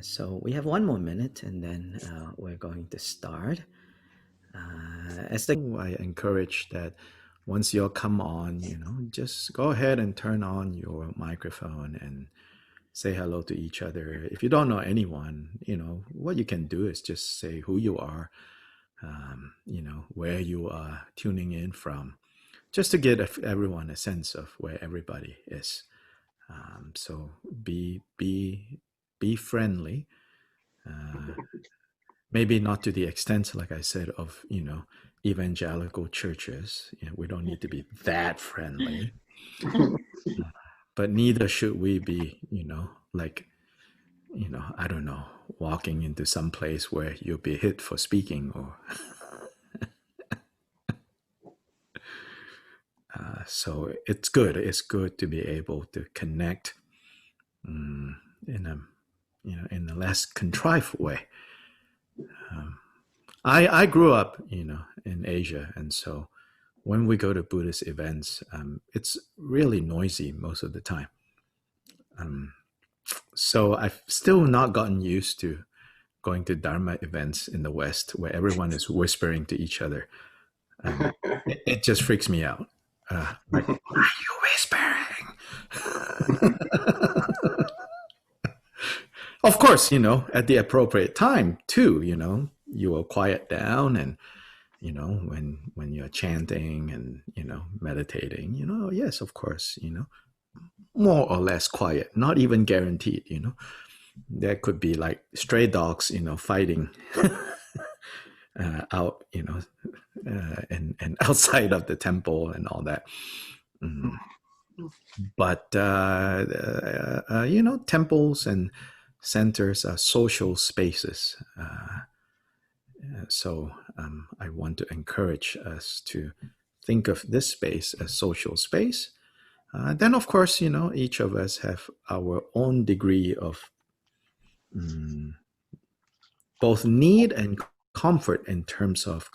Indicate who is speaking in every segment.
Speaker 1: So we have one more minute and then we're going to start. I encourage that once you come on, just go ahead and turn on your microphone and say hello to each other. If you don't know anyone, what you can do is just say who you are, where you are tuning in from, just to get everyone a sense of where everybody is. So be friendly. Maybe not to the extent, like I said, of evangelical churches. We don't need to be that friendly, but neither should we be, I don't know, walking into some place where you'll be hit for speaking or. So it's good. It's good to be able to connect in a less contrived way. I grew up, in Asia, and so when we go to Buddhist events, it's really noisy most of the time. So I've still not gotten used to going to Dharma events in the West where everyone is whispering to each other. It just freaks me out. Like, why are you whispering? Of course, at the appropriate time too, you will quiet down, and when you're chanting and meditating, yes, of course, more or less quiet, not even guaranteed. There could be like stray dogs fighting out and outside of the temple and all that. But temples and centers are social spaces. So I want to encourage us to think of this space as social space. Then, of course, each of us have our own degree of both need and comfort in terms of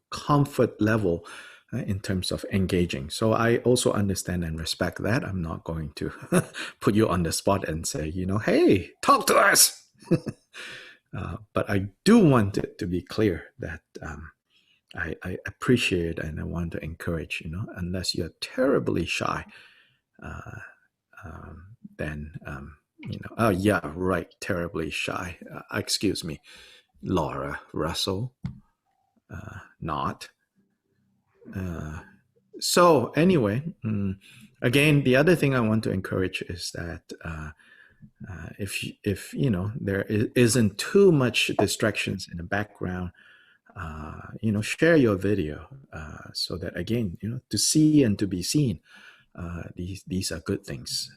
Speaker 1: comfort level, in terms of engaging. So I also understand and respect that. I'm not going to put you on the spot and say, hey, talk to us. But I do want it to be clear that I appreciate and I want to encourage, unless you're terribly shy, then, oh yeah, right, terribly shy. Excuse me, Laura Russell, not. So anyway, again, the other thing I want to encourage is that if there isn't too much distractions in the background, share your video so that, again, to see and to be seen, these are good things.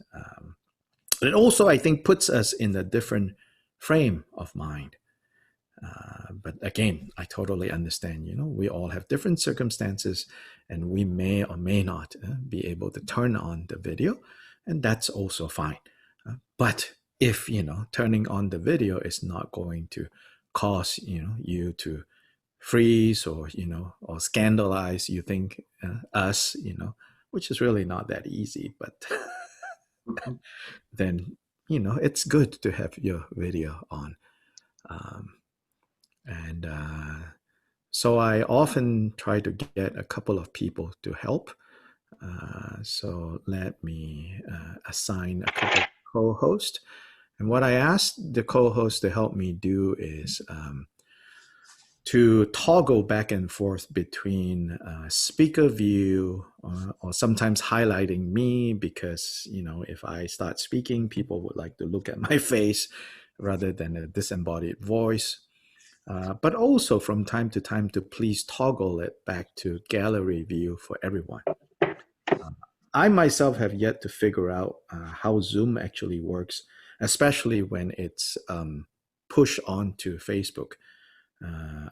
Speaker 1: It also, I think, puts us in a different frame of mind. But again, I totally understand, we all have different circumstances and we may or may not be able to turn on the video, and that's also fine. But if, turning on the video is not going to cause, you to freeze or, or scandalize, you think, us, which is really not that easy, but then, it's good to have your video on. And so I often try to get a couple of people to help. So let me assign a couple of co-hosts. And what I asked the co-host to help me do is to toggle back and forth between speaker view or sometimes highlighting me, because, if I start speaking, people would like to look at my face rather than a disembodied voice. But also from time to time to please toggle it back to gallery view for everyone. I myself have yet to figure out how Zoom actually works, especially when it's pushed onto Facebook.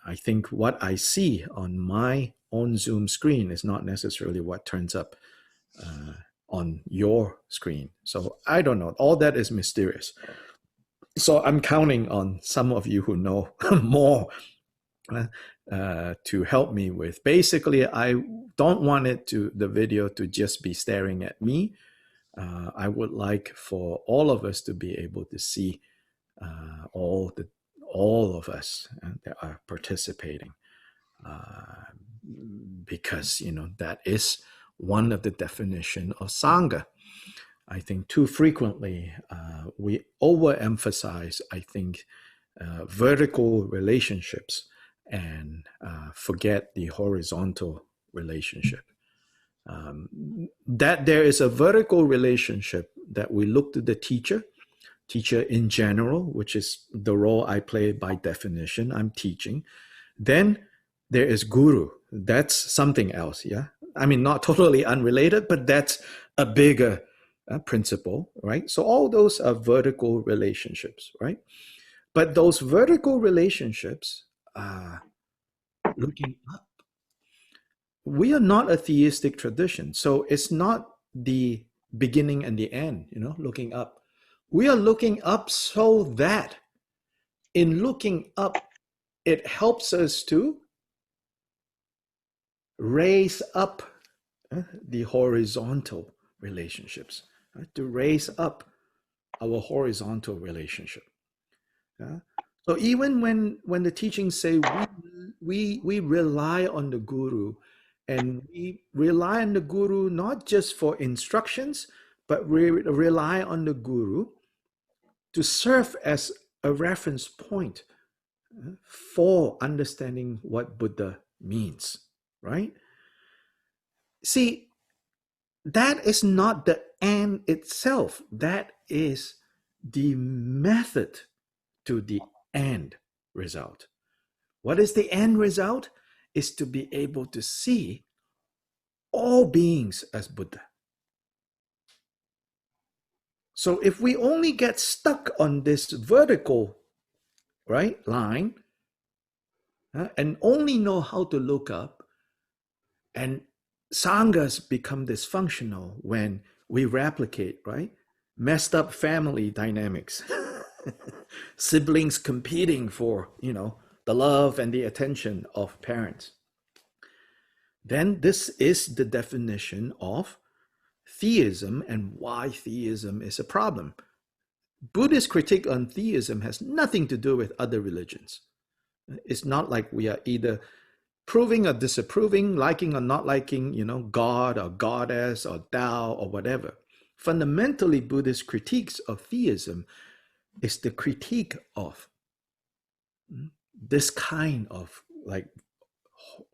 Speaker 1: I think what I see on my own Zoom screen is not necessarily what turns up on your screen. So I don't know. All that is mysterious. So I'm counting on some of you who know more to help me with. Basically, I don't want the video to just be staring at me. I would like for all of us to be able to see all of us that are participating, because that is one of the definition of sangha. I think too frequently we overemphasize, I think, vertical relationships and forget the horizontal relationship. That there is a vertical relationship, that we look to the teacher in general, which is the role I play by definition. I'm teaching. Then there is guru. That's something else. Yeah. I mean, not totally unrelated, but that's a bigger principle, right? So all those are vertical relationships, right? But those vertical relationships are looking up. We are not a theistic tradition. So it's not the beginning and the end, looking up. We are looking up so that in looking up, it helps us to raise up the horizontal relationships, to raise up our horizontal relationship. So even when the teachings say we rely on the guru, and we rely on the guru not just for instructions, but we rely on the guru to serve as a reference point for understanding what Buddha means, right? See, that is not the end itself. That is the method to the end result. What is the end result? Is to be able to see all beings as Buddha. So if we only get stuck on this vertical, right, line, and only know how to look up, and sanghas become dysfunctional when we replicate, right, messed up family dynamics, siblings competing for, the love and the attention of parents, then this is the definition of theism and why theism is a problem. Buddhist critique on theism has nothing to do with other religions. It's not like we are either proving or disapproving, liking or not liking, God or goddess or Tao or whatever. Fundamentally, Buddhist critiques of theism is the critique of this kind of like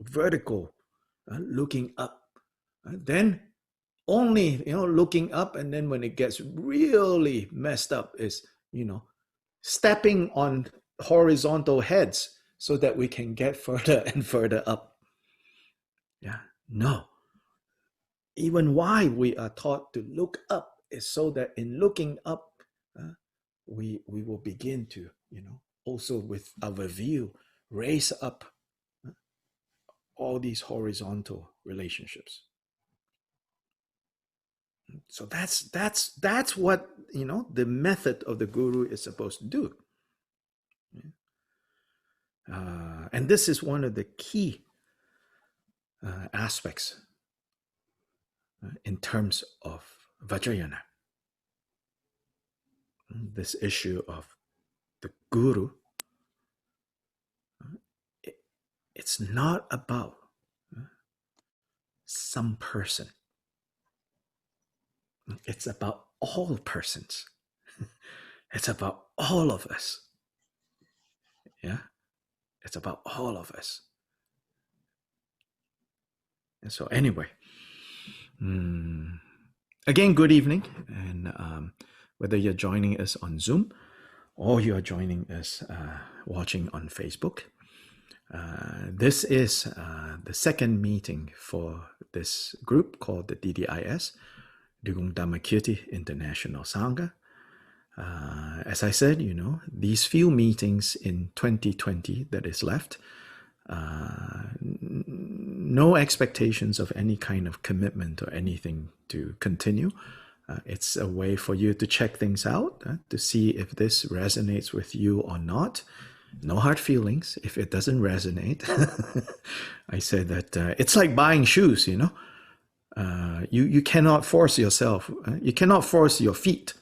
Speaker 1: vertical looking up. Then only, looking up, and then when it gets really messed up is, stepping on horizontal heads so that we can get further and further up. Yeah, no. Even why we are taught to look up is so that in looking up, we will begin to, also with our view, raise up all these horizontal relationships. So that's what the method of the guru is supposed to do. And this is one of the key aspects in terms of Vajrayana. This issue of the guru, it's not about some person. It's about all persons. It's about all of us. Yeah? It's about all of us. And so anyway, again, good evening. And whether you're joining us on Zoom or you're joining us watching on Facebook, this is the second meeting for this group called the DDIS, Dugong Dhammakirti International Sangha. As I said, these few meetings in 2020 that is left, no expectations of any kind of commitment or anything to continue. It's a way for you to check things out, to see if this resonates with you or not. No hard feelings if it doesn't resonate. I said that it's like buying shoes, you cannot force yourself. You cannot force your feet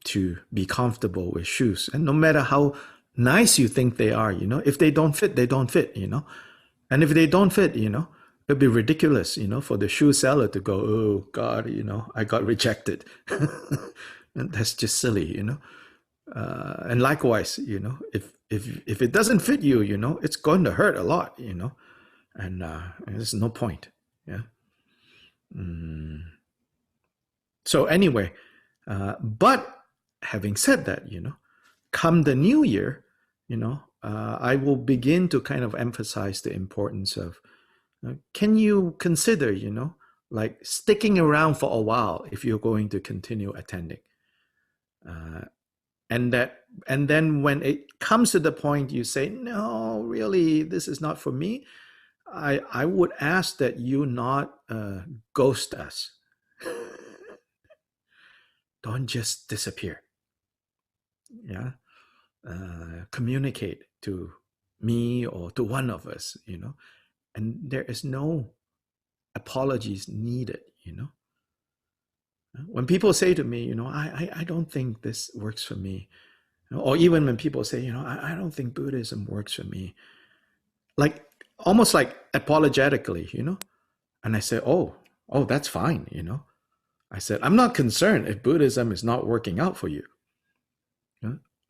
Speaker 1: to be comfortable with shoes. And no matter how nice you think they are, if they don't fit, they don't fit, And if they don't fit, it'd be ridiculous, for the shoe seller to go, oh God, I got rejected. And that's just silly, And likewise, if it doesn't fit you, it's going to hurt a lot, And there's no point. Yeah. So anyway, but having said that, come the new year, I will begin to kind of emphasize the importance of, can you consider, like sticking around for a while if you're going to continue attending, and then when it comes to the point you say, no, really, this is not for me. I would ask that you not ghost us. Don't just disappear. Yeah. Communicate to me or to one of us, and there is no apologies needed, When people say to me, I don't think this works for me, or even when people say, I don't think Buddhism works for me, like almost like apologetically, and I say, oh, that's fine, I said, I'm not concerned if Buddhism is not working out for you.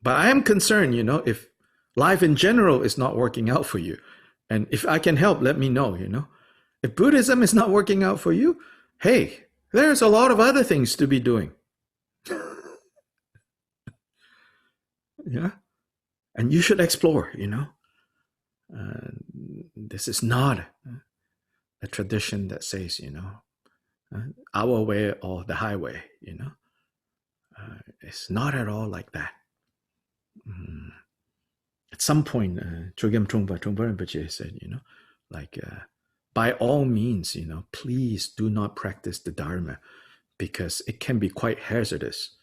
Speaker 1: But I am concerned, if life in general is not working out for you. And if I can help, let me know, If Buddhism is not working out for you, hey, there's a lot of other things to be doing. Yeah. And you should explore, This is not a tradition that says, our way or the highway, It's not at all like that. At some point, Chogyam Trungpa Rinpoche said, like, by all means, please do not practice the Dharma because it can be quite hazardous.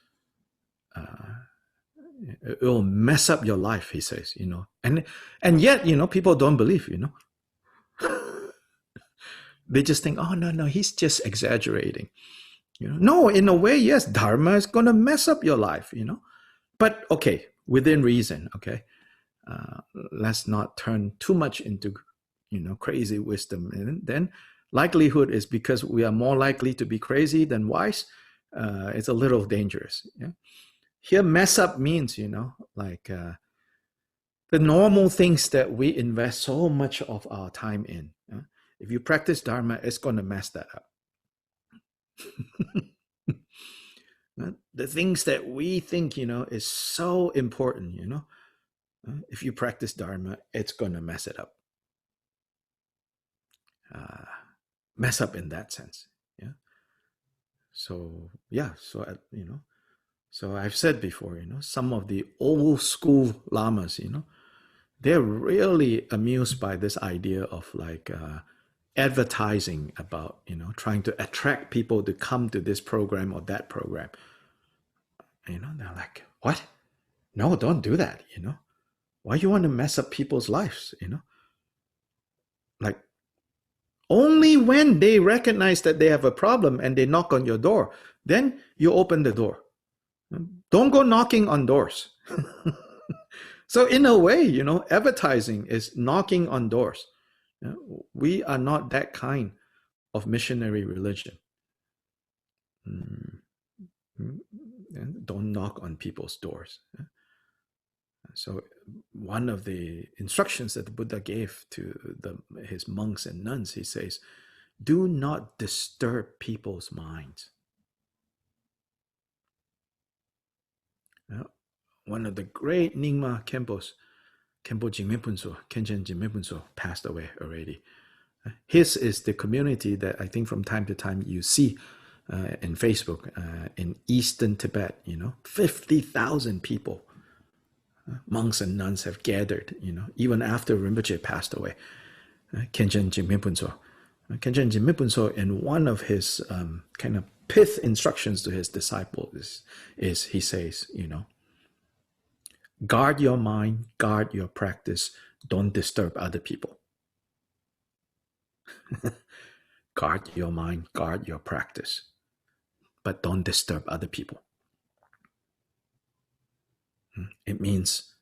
Speaker 1: It will mess up your life, he says, and yet, people don't believe, They just think, oh, no, he's just exaggerating. No, in a way, yes, Dharma is going to mess up your life, But okay, within reason, okay. Let's not turn too much into, crazy wisdom. And then likelihood is because we are more likely to be crazy than wise. It's a little dangerous. Yeah? Here, mess up means, like the normal things that we invest so much of our time in. If you practice Dharma, it's going to mess that up. The things that we think, is so important, if you practice Dharma, it's going to mess it up. Mess up in that sense. Yeah. So, yeah. So, so I've said before, some of the old school lamas, they're really amused by this idea of like advertising about, trying to attract people to come to this program or that program. They're like, what? No, don't do that, Why you want to mess up people's lives, Like, only when they recognize that they have a problem and they knock on your door, then you open the door. Don't go knocking on doors. So in a way, advertising is knocking on doors. We are not that kind of missionary religion. Don't knock on people's doors. So one of the instructions that the Buddha gave to his monks and nuns, he says, do not disturb people's minds. One of the great Nyingma Khenpos, Khenpo Jigme Punso, Khenchen Jigme Punso, passed away already. His is the community that I think from time to time you see in Facebook in Eastern Tibet, 50,000 people. Monks and nuns have gathered, even after Rinpoche passed away. Khenchen Jigme Punso. Khenchen Jigme Punso, in one of his kind of pith instructions to his disciples is he says, guard your mind, guard your practice, don't disturb other people. Guard your mind, guard your practice, but don't disturb other people. It means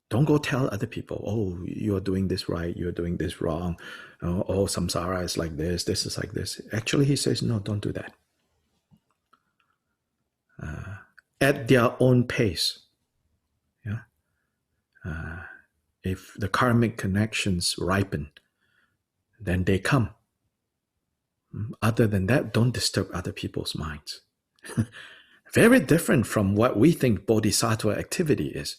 Speaker 1: don't go tell other people, oh, you're doing this right, you're doing this wrong. Oh, samsara is like this is like this. Actually, he says, no, don't do that. At their own pace. Yeah. If the karmic connections ripen, then they come. Other than that, don't disturb other people's minds. Very different from what we think bodhisattva activity is.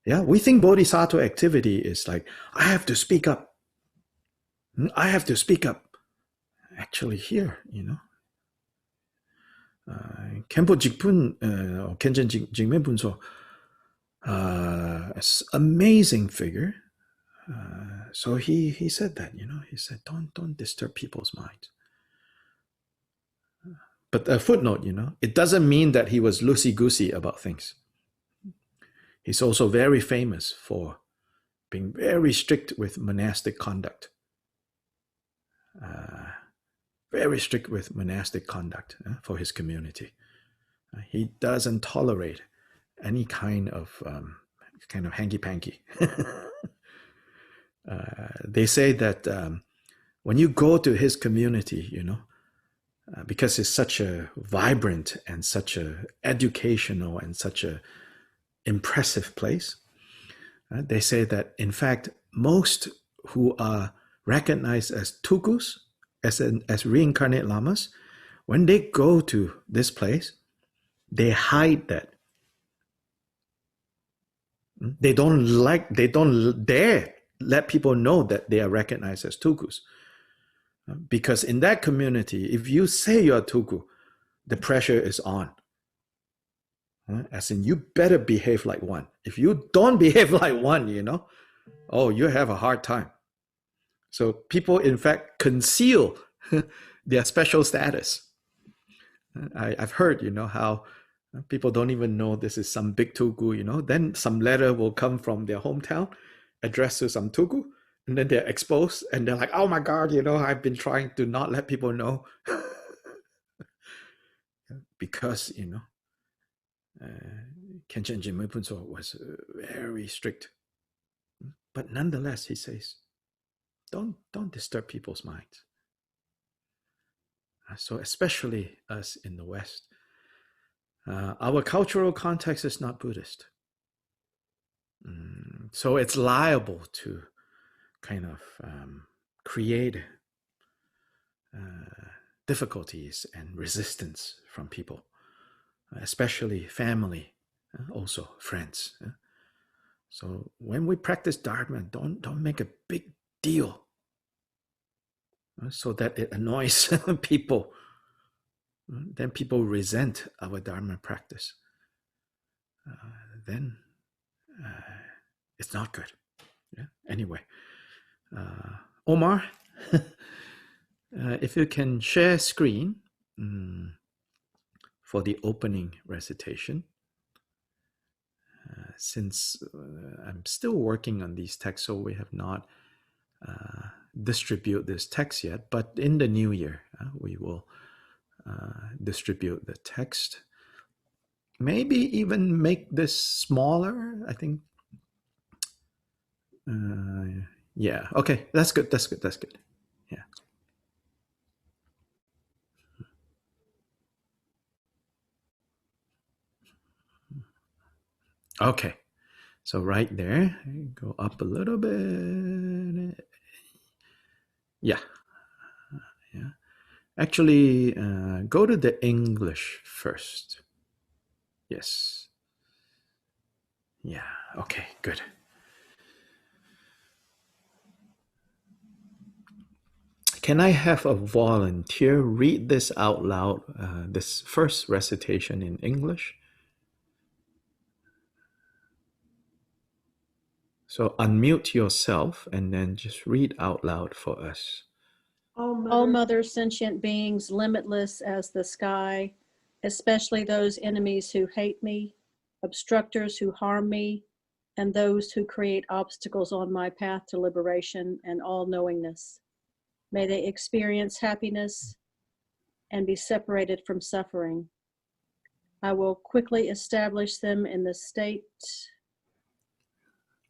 Speaker 1: Yeah, we think bodhisattva activity is like, I have to speak up. I have to speak up. Actually, here, Khenpo Jigpun, Khenchen Jigme Punso, amazing figure. So he said that, he said, don't disturb people's minds. But a footnote, it doesn't mean that he was loosey-goosey about things. He's also very famous for being very strict with monastic conduct. Very strict with monastic conduct for his community. He doesn't tolerate any kind of hanky-panky. They say that when you go to his community, because it's such a vibrant and such a educational and such a impressive place, they say that in fact most who are recognized as tukus, as reincarnate lamas, when they go to this place, they hide that. They don't dare let people know that they are recognized as tukus. Because in that community, if you say you're a tuku, the pressure is on. As in, you better behave like one. If you don't behave like one, you have a hard time. So people, in fact, conceal their special status. I've heard, how people don't even know this is some big tuku, then some letter will come from their hometown addressed to some tuku, and then they're exposed and they're like, oh my God, I've been trying to not let people know. Because, Khenchen Jigme Punso was very strict. But nonetheless, he says, don't disturb people's minds. So especially us in the West, our cultural context is not Buddhist. So it's liable to kind of create difficulties and resistance from people, especially family, also friends. So when we practice Dharma, don't make a big deal so that it annoys people. Then people resent our Dharma practice. Then it's not good. Yeah. Anyway, Omar, if you can share screen for the opening recitation. Since I'm still working on these texts, so we have not distribute this text yet, but in the new year, we will distribute the text. Maybe even make this smaller, I think. Yeah, okay, that's good. Yeah. Okay, so right there, go up a little bit. Yeah. Actually, go to the English first. Yes. Yeah, okay, good. Can I have a volunteer read this out loud, this first recitation in English? So unmute yourself and then just read out loud for us.
Speaker 2: All mother sentient beings, limitless as the sky, especially those enemies who hate me, obstructors who harm me, and those who create obstacles on my path to liberation and all-knowingness. May they experience happiness and be separated from suffering. I will quickly establish them in the state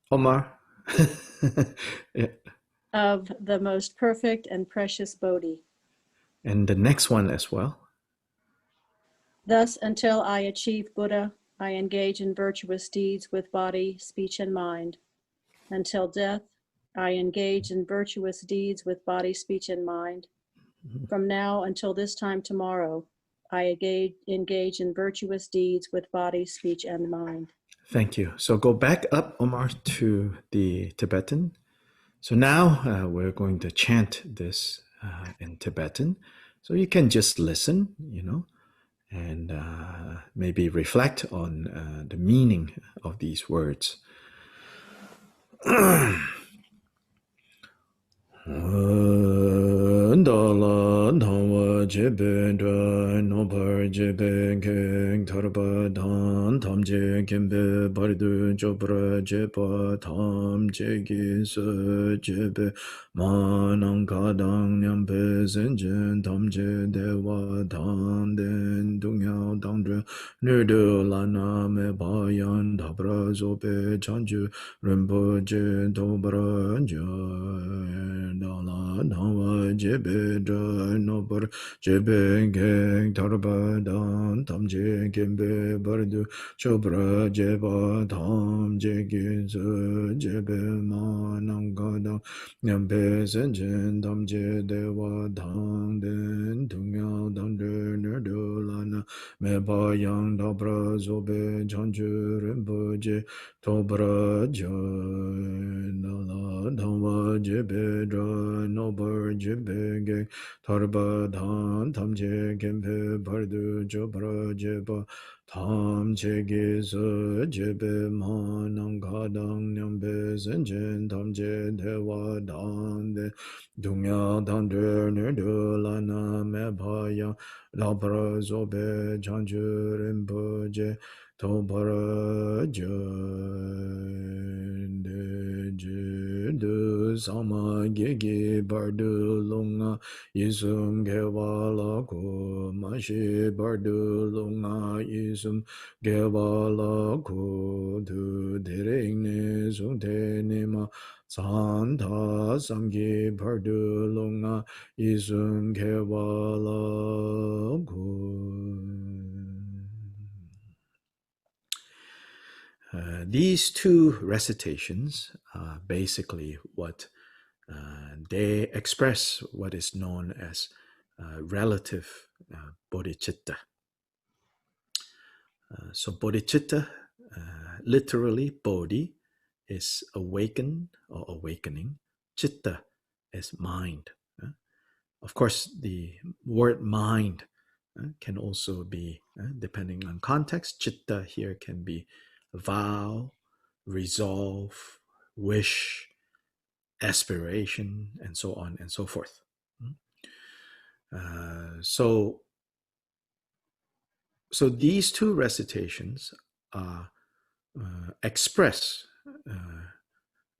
Speaker 1: Omar. Yeah.
Speaker 2: of the most perfect and precious Bodhi.
Speaker 1: And the next one as well.
Speaker 2: Thus, until I achieve Buddha, I engage in virtuous deeds with body, speech, and mind. Until death, I engage in virtuous deeds with body, speech, and mind. From now until this time tomorrow, I engage in virtuous deeds with body, speech, and mind.
Speaker 1: Thank you. So go back up, Omar, to the Tibetan. So now we're going to chant this in Tibetan. So you can just listen, and maybe reflect on the meaning of these words. Dala Dhamma Jebe Dra Nopar Jebe Keng Tarpa Dhan Tham Je Kembe Bardu Jopra Jepa Tham Je Gisa Jebe Manang Kadang Nyampe Zenjen Tham Je Dewa Dhan Den Dungyao Dangdra Nirdu Lana Me Bayan Dabra Zope Chanju Rinpo Je Dobra Jai Dala Dhamma Jebe Dra Nopar Jebe Geng Tarpa Dan Tam Je Kembe Bardu Chopra Jeba Tam Je Gisa Jebe Manang Kadang Nyampe Senjen Tam Je Dewa Dang Den Tungyao Dang De Nerdo Lana Me Ba Yang Dabra Zobe Chanju Rinpo Je Tobra Jai Nala Dhamma Jebe Dra Nobar Jebe Ge Tarba Dhan Tam Je Kempe Bardu Jobra Jeba Tam Je Geza Jebe Manang Kadang Nyambe Zenjen Tam Je Dewa Dan De Dunya Dan De Nerdu Lana Me Bhaya Labra Zobe Janju Rinpo Je Tobara Jade Jidu Sama Gigi Bardu Lunga Yisum Gewala Ko Mashi Bardu Lunga Yisum Gewala Ko Tu Diringne Sute Nima Santa Samgi Bardu Lunga Yisum Gewala Ko. These two recitations are basically what they express what is known as relative bodhicitta. So bodhicitta, literally bodhi, is awaken or awakening. Chitta is mind. Of course, the word mind can also be, depending on context, chitta here can be vow, resolve, wish, aspiration, and so on and so forth. So these two recitations express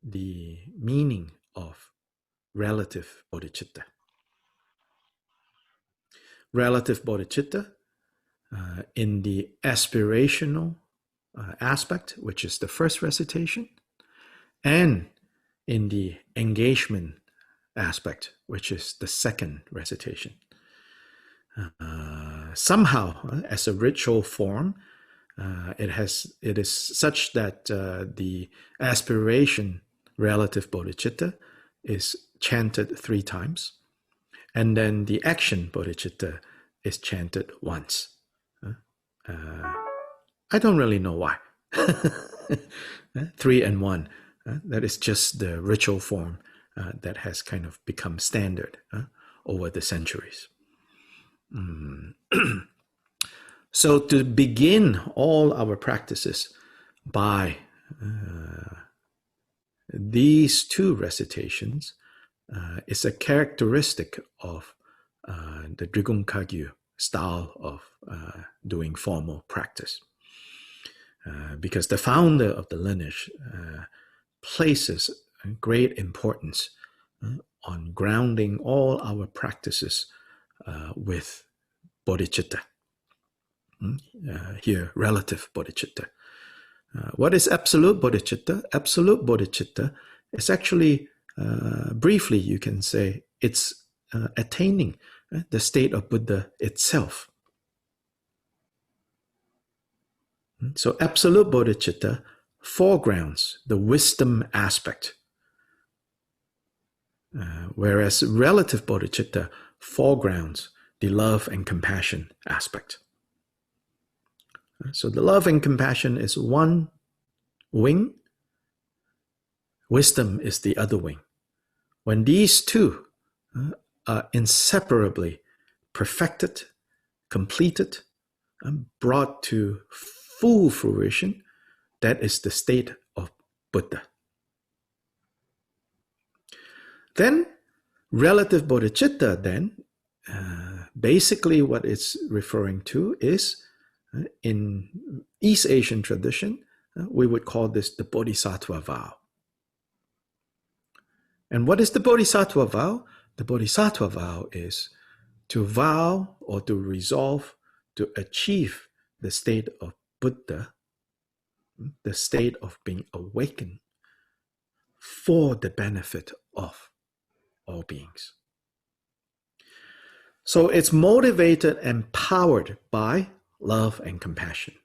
Speaker 1: the meaning of relative bodhicitta. Relative bodhicitta in the aspirational aspect, which is the first recitation, and in the engagement aspect, which is the second recitation. Somehow, as a ritual form, it is such that the aspiration relative bodhicitta is chanted 3 times, and then the action bodhicitta is chanted once. I don't really know why. 3 and 1. That is just the ritual form that has kind of become standard over the centuries. So to begin all our practices by these 2 recitations is a characteristic of the Drigung Kagyu style of doing formal practice. Because the founder of the lineage places great importance on grounding all our practices with bodhicitta. Here, relative bodhicitta. What is absolute bodhicitta? Absolute bodhicitta is actually, briefly, you can say, it's attaining the state of Buddha itself. So absolute bodhicitta foregrounds the wisdom aspect, whereas relative bodhicitta foregrounds the love and compassion aspect. So the love and compassion is one wing, wisdom is the other wing. When these two are inseparably perfected, completed, and brought to full fruition, that is the state of Buddha. Then relative bodhicitta then, basically what it's referring to is, in East Asian tradition, we would call this the bodhisattva vow. And what is the bodhisattva vow? The bodhisattva vow is to vow or to resolve to achieve the state of Buddha, the state of being awakened for the benefit of all beings. So it's motivated and powered by love and compassion.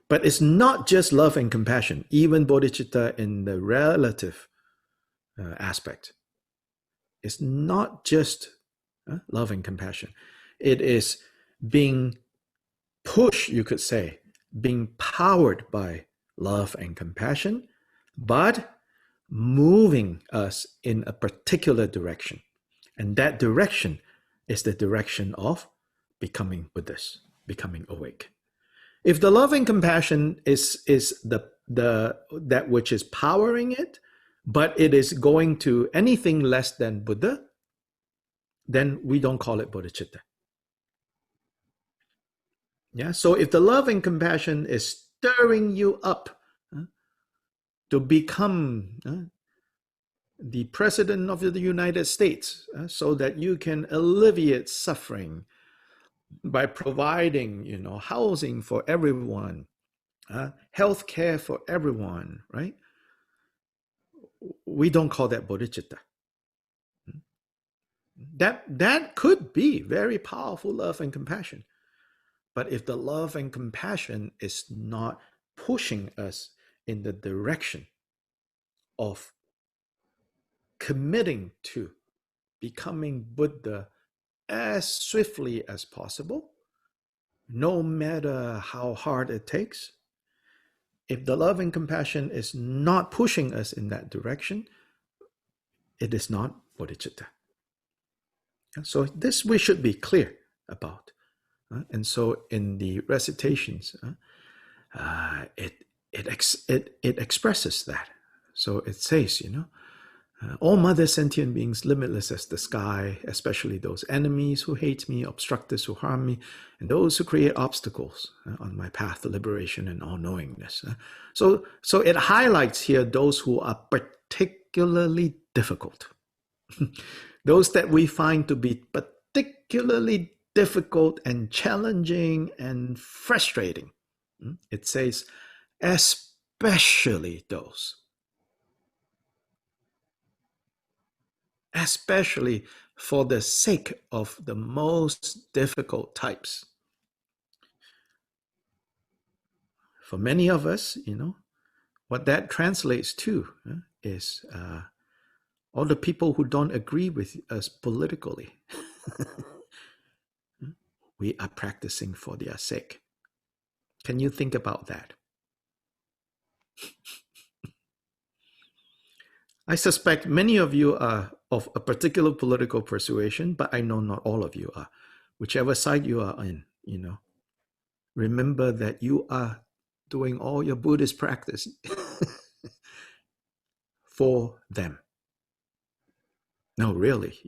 Speaker 1: But it's not just love and compassion, even bodhicitta in the relative aspect. It's not just love and compassion. It is being pushed, you could say, being powered by love and compassion, but moving us in a particular direction. And that direction is the direction of becoming Buddhist, becoming awake. If the love and compassion is that which is powering it, but it is going to anything less than Buddha, then we don't call it bodhicitta. Yeah. So if the love and compassion is stirring you up to become the president of the United States, so that you can alleviate suffering by providing, housing for everyone, health care for everyone, right? We don't call that bodhicitta. That could be very powerful love and compassion. But if the love and compassion is not pushing us in the direction of committing to becoming Buddha as swiftly as possible, no matter how hard it takes, if the love and compassion is not pushing us in that direction, it is not bodhicitta. So this we should be clear about. And so in the recitations, it expresses that. So it says, all mother sentient beings, limitless as the sky, especially those enemies who hate me, obstructors who harm me, and those who create obstacles on my path to liberation and all-knowingness. So it highlights here those who are particularly difficult. Those that we find to be particularly difficult and challenging and frustrating. It says, especially those. Especially for the sake of the most difficult types. For many of us, what that translates to is all the people who don't agree with us politically. We are practicing for their sake. Can you think about that? I suspect many of you are of a particular political persuasion, but I know not all of you are. Whichever side you are in, remember that you are doing all your Buddhist practice for them. No, really,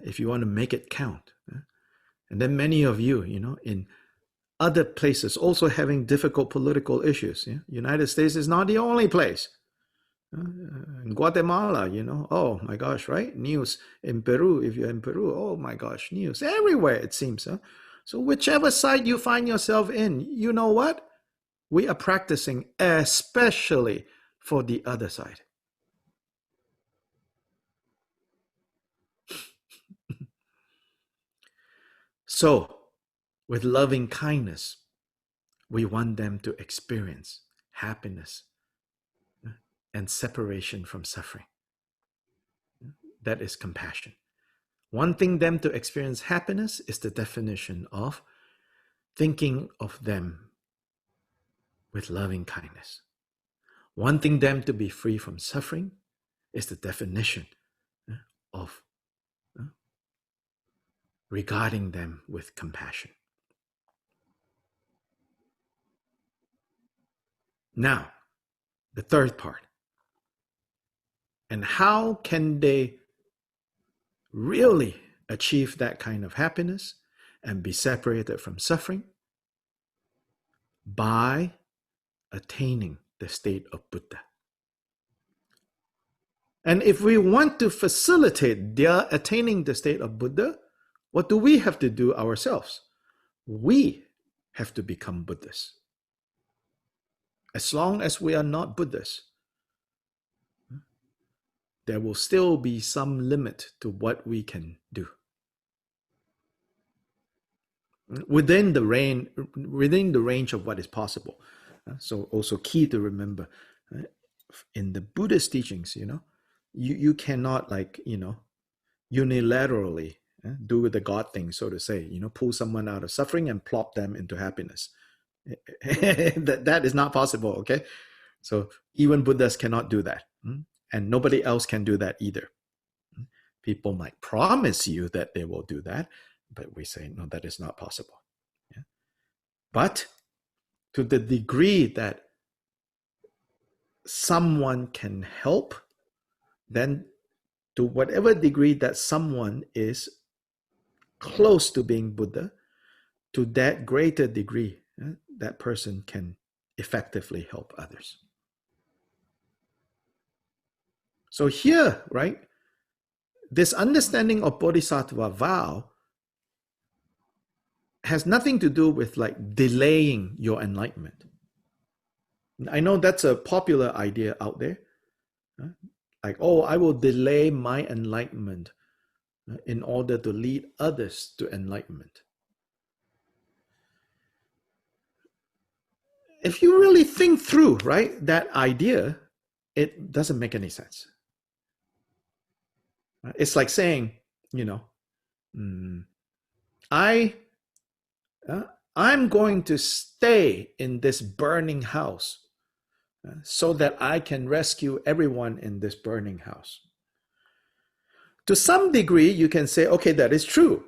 Speaker 1: if you want to make it count. And then many of you, in other places also having difficult political issues. United States is not the only place. In Guatemala, oh my gosh, right? News. In Peru, if you're in Peru, oh my gosh, news everywhere, it seems. Huh? So whichever side you find yourself in, you know what? We are practicing especially for the other side. So, with loving kindness, we want them to experience happiness and separation from suffering. That is compassion. Wanting them to experience happiness is the definition of thinking of them with loving kindness. Wanting them to be free from suffering is the definition of regarding them with compassion. Now, the third part. And how can they really achieve that kind of happiness and be separated from suffering? By attaining the state of Buddha. And if we want to facilitate their attaining the state of Buddha, what do we have to do ourselves? We have to become Buddhas. As long as we are not Buddhas, there will still be some limit to what we can do. Within the range of what is possible. So also key to remember, in the Buddhist teachings, you cannot unilaterally do the God thing, so to say, pull someone out of suffering and plop them into happiness. that is not possible, okay? So even Buddhas cannot do that. And nobody else can do that either. People might promise you that they will do that, but we say, no, that is not possible. Yeah? But to the degree that someone can help, then to whatever degree that someone is close to being Buddha, to that greater degree, that person can effectively help others. So here, right, this understanding of Bodhisattva vow has nothing to do with delaying your enlightenment. I know that's a popular idea out there. I will delay my enlightenment in order to lead others to enlightenment. If you really think through, right, that idea, it doesn't make any sense. It's like saying, I'm going to stay in this burning house so that I can rescue everyone in this burning house. To some degree, you can say, okay, that is true.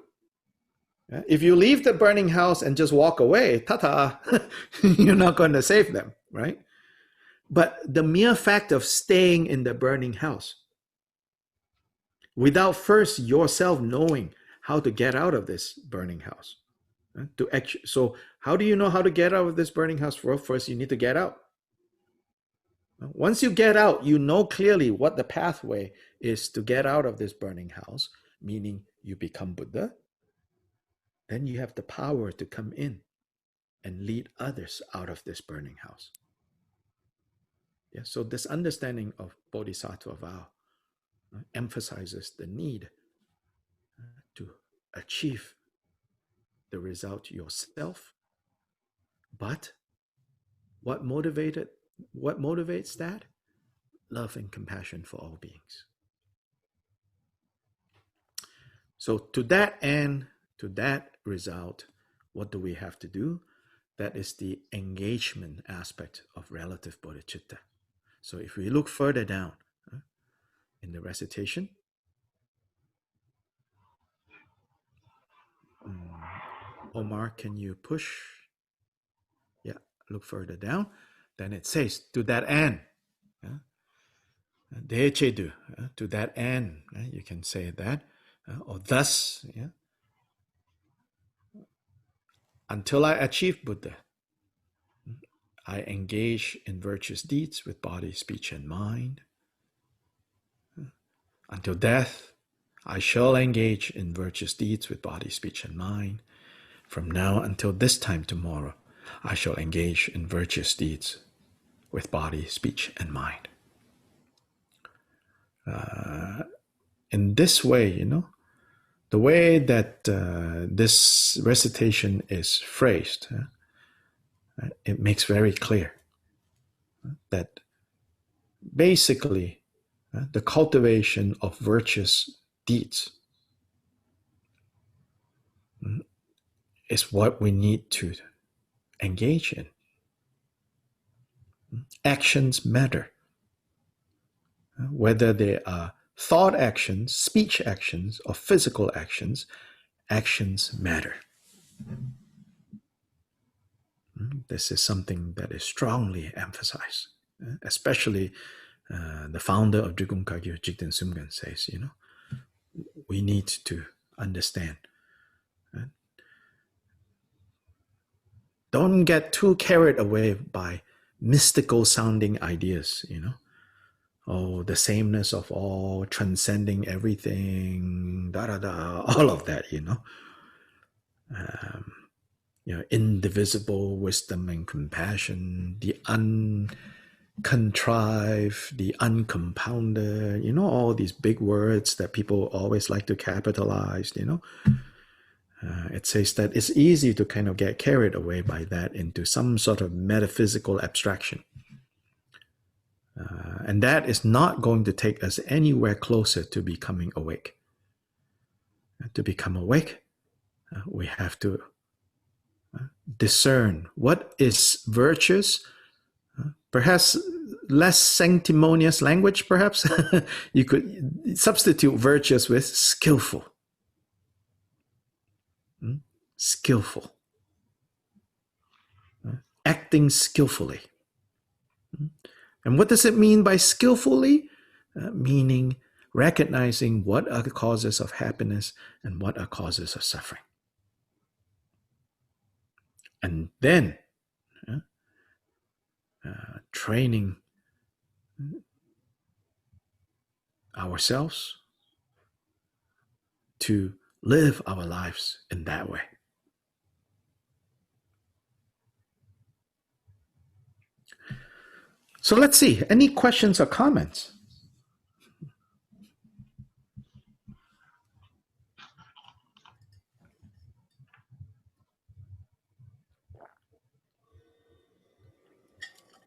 Speaker 1: If you leave the burning house and just walk away, ta-ta, you're not going to save them, right? But the mere fact of staying in the burning house, without first yourself knowing how to get out of this burning house. So how do you know how to get out of this burning house? Well, first you need to get out. Once you get out, you know clearly what the pathway is to get out of this burning house, meaning you become Buddha. Then you have the power to come in and lead others out of this burning house. Yeah, so this understanding of Bodhisattva vow emphasizes the need to achieve the result yourself. But what motivates that? Love and compassion for all beings. So to that end, to that result, what do we have to do? That is the engagement aspect of relative bodhicitta. So if we look further down in the recitation, Omar, can you push? Yeah, look further down. Then it says, to that end. Dechedu, to that end. You can say that. Or thus, until I achieve Buddha, I engage in virtuous deeds with body, speech, and mind. Until death, I shall engage in virtuous deeds with body, speech, and mind. From now until this time tomorrow, I shall engage in virtuous deeds with body, speech, and mind. In this way, the way that this recitation is phrased, it makes very clear that basically the cultivation of virtuous deeds is what we need to engage in. Actions matter. Whether they are thought actions, speech actions, or physical actions, actions matter. This is something that is strongly emphasized, especially the founder of Drigung Kagyo, Jigten Sumgan, says, we need to understand. Don't get too carried away by mystical sounding ideas, Oh, the sameness of all, transcending everything, all of that, indivisible wisdom and compassion, the uncontrived, the uncompounded, all these big words that people always like to capitalize, It says that it's easy to kind of get carried away by that into some sort of metaphysical abstraction. And that is not going to take us anywhere closer to becoming awake. To become awake, we have to discern what is virtuous, perhaps less sanctimonious language, perhaps. You could substitute virtuous with skillful. Skillful. Acting skillfully. And what does it mean by skillfully? Meaning recognizing what are the causes of happiness and what are causes of suffering. And then training ourselves to live our lives in that way. So let's see, any questions or comments?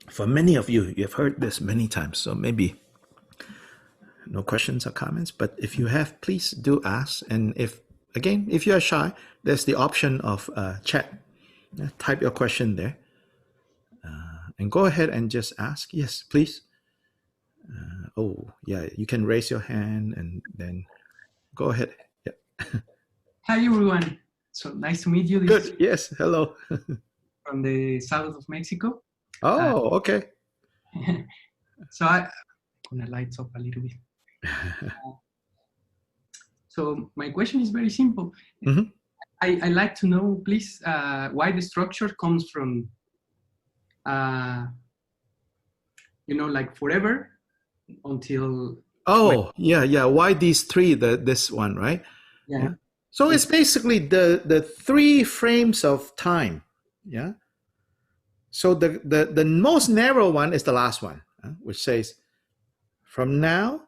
Speaker 1: For many of you, you've heard this many times, so maybe no questions or comments, but if you have, please do ask. And if you are shy, there's the option of chat. Type your question there. And go ahead and just ask. Yes, please. You can raise your hand and then go ahead. Yeah.
Speaker 3: Hi, everyone. So nice to meet you.
Speaker 1: Good. Yes. Hello.
Speaker 3: From the south of Mexico.
Speaker 1: Oh, okay.
Speaker 3: So I'm going to light up a little bit. So my question is very simple. Mm-hmm. I like to know, please, why the structure comes from, like forever until.
Speaker 1: Oh, yeah. Why these three? This one, right?
Speaker 3: Yeah.
Speaker 1: So it's basically the three frames of time. Yeah. So the most narrow one is the last one, which says, from now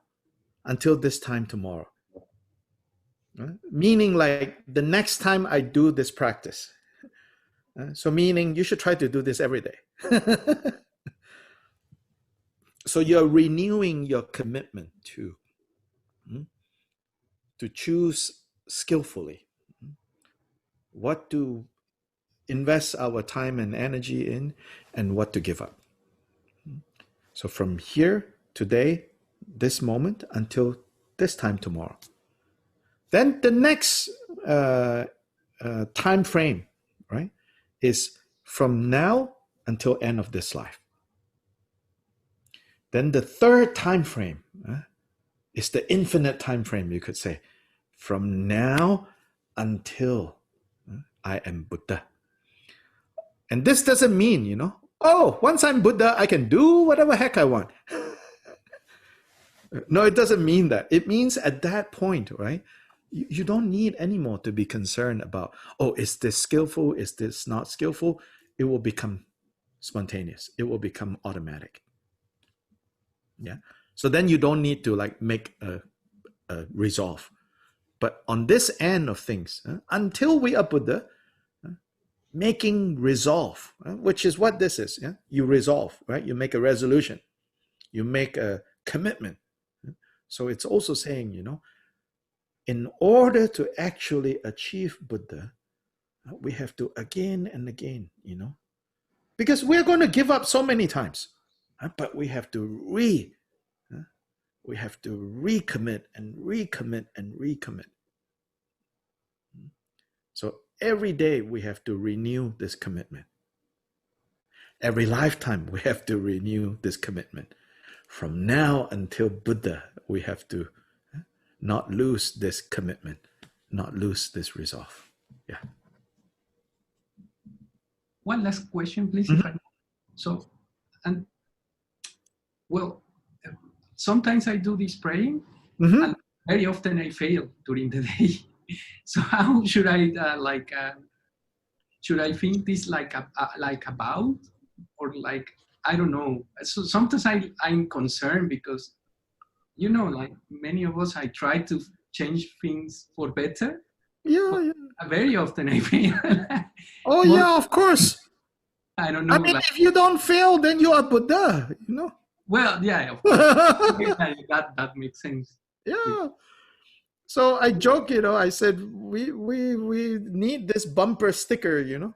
Speaker 1: until this time tomorrow. Meaning like the next time I do this practice. So meaning you should try to do this every day. So you're renewing your commitment to choose skillfully what to invest our time and energy in and what to give up. So from here, today, this moment, until this time tomorrow. Then the next time frame, right, is from now until end of this life. Then the third time frame is the infinite time frame, you could say, from now until I am Buddha. And this doesn't mean, once I'm Buddha, I can do whatever heck I want. No, it doesn't mean that. It means at that point, right? You don't need anymore to be concerned about, oh, is this skillful? Is this not skillful? It will become spontaneous. It will become automatic. Yeah. So then you don't need to like make a resolve. But on this end of things, until we are Buddha, making resolve, which is what this is. Yeah? You resolve, right? You make a resolution. You make a commitment. So it's also saying, in order to actually achieve Buddha, we have to again and again, because we're going to give up so many times, but we have to recommit and recommit and recommit. So every day we have to renew this commitment. Every lifetime we have to renew this commitment. From now until Buddha, we have to not lose this commitment, not lose this resolve. Yeah.
Speaker 3: One last question, please.
Speaker 1: Mm-hmm.
Speaker 3: So, and well, sometimes I do this praying,
Speaker 1: Mm-hmm.
Speaker 3: and very often I fail during the day. So how should I should I think this like about, or like, I don't know. So sometimes I'm concerned because, like many of us, I try to change things for better.
Speaker 1: Yeah.
Speaker 3: Very often I fail.
Speaker 1: Oh, yeah, of course.
Speaker 3: I don't know.
Speaker 1: I mean, if you don't fail, then you are Buddha,
Speaker 3: Well, yeah, of course. that makes sense.
Speaker 1: Yeah. So I joke, I said, we need this bumper sticker,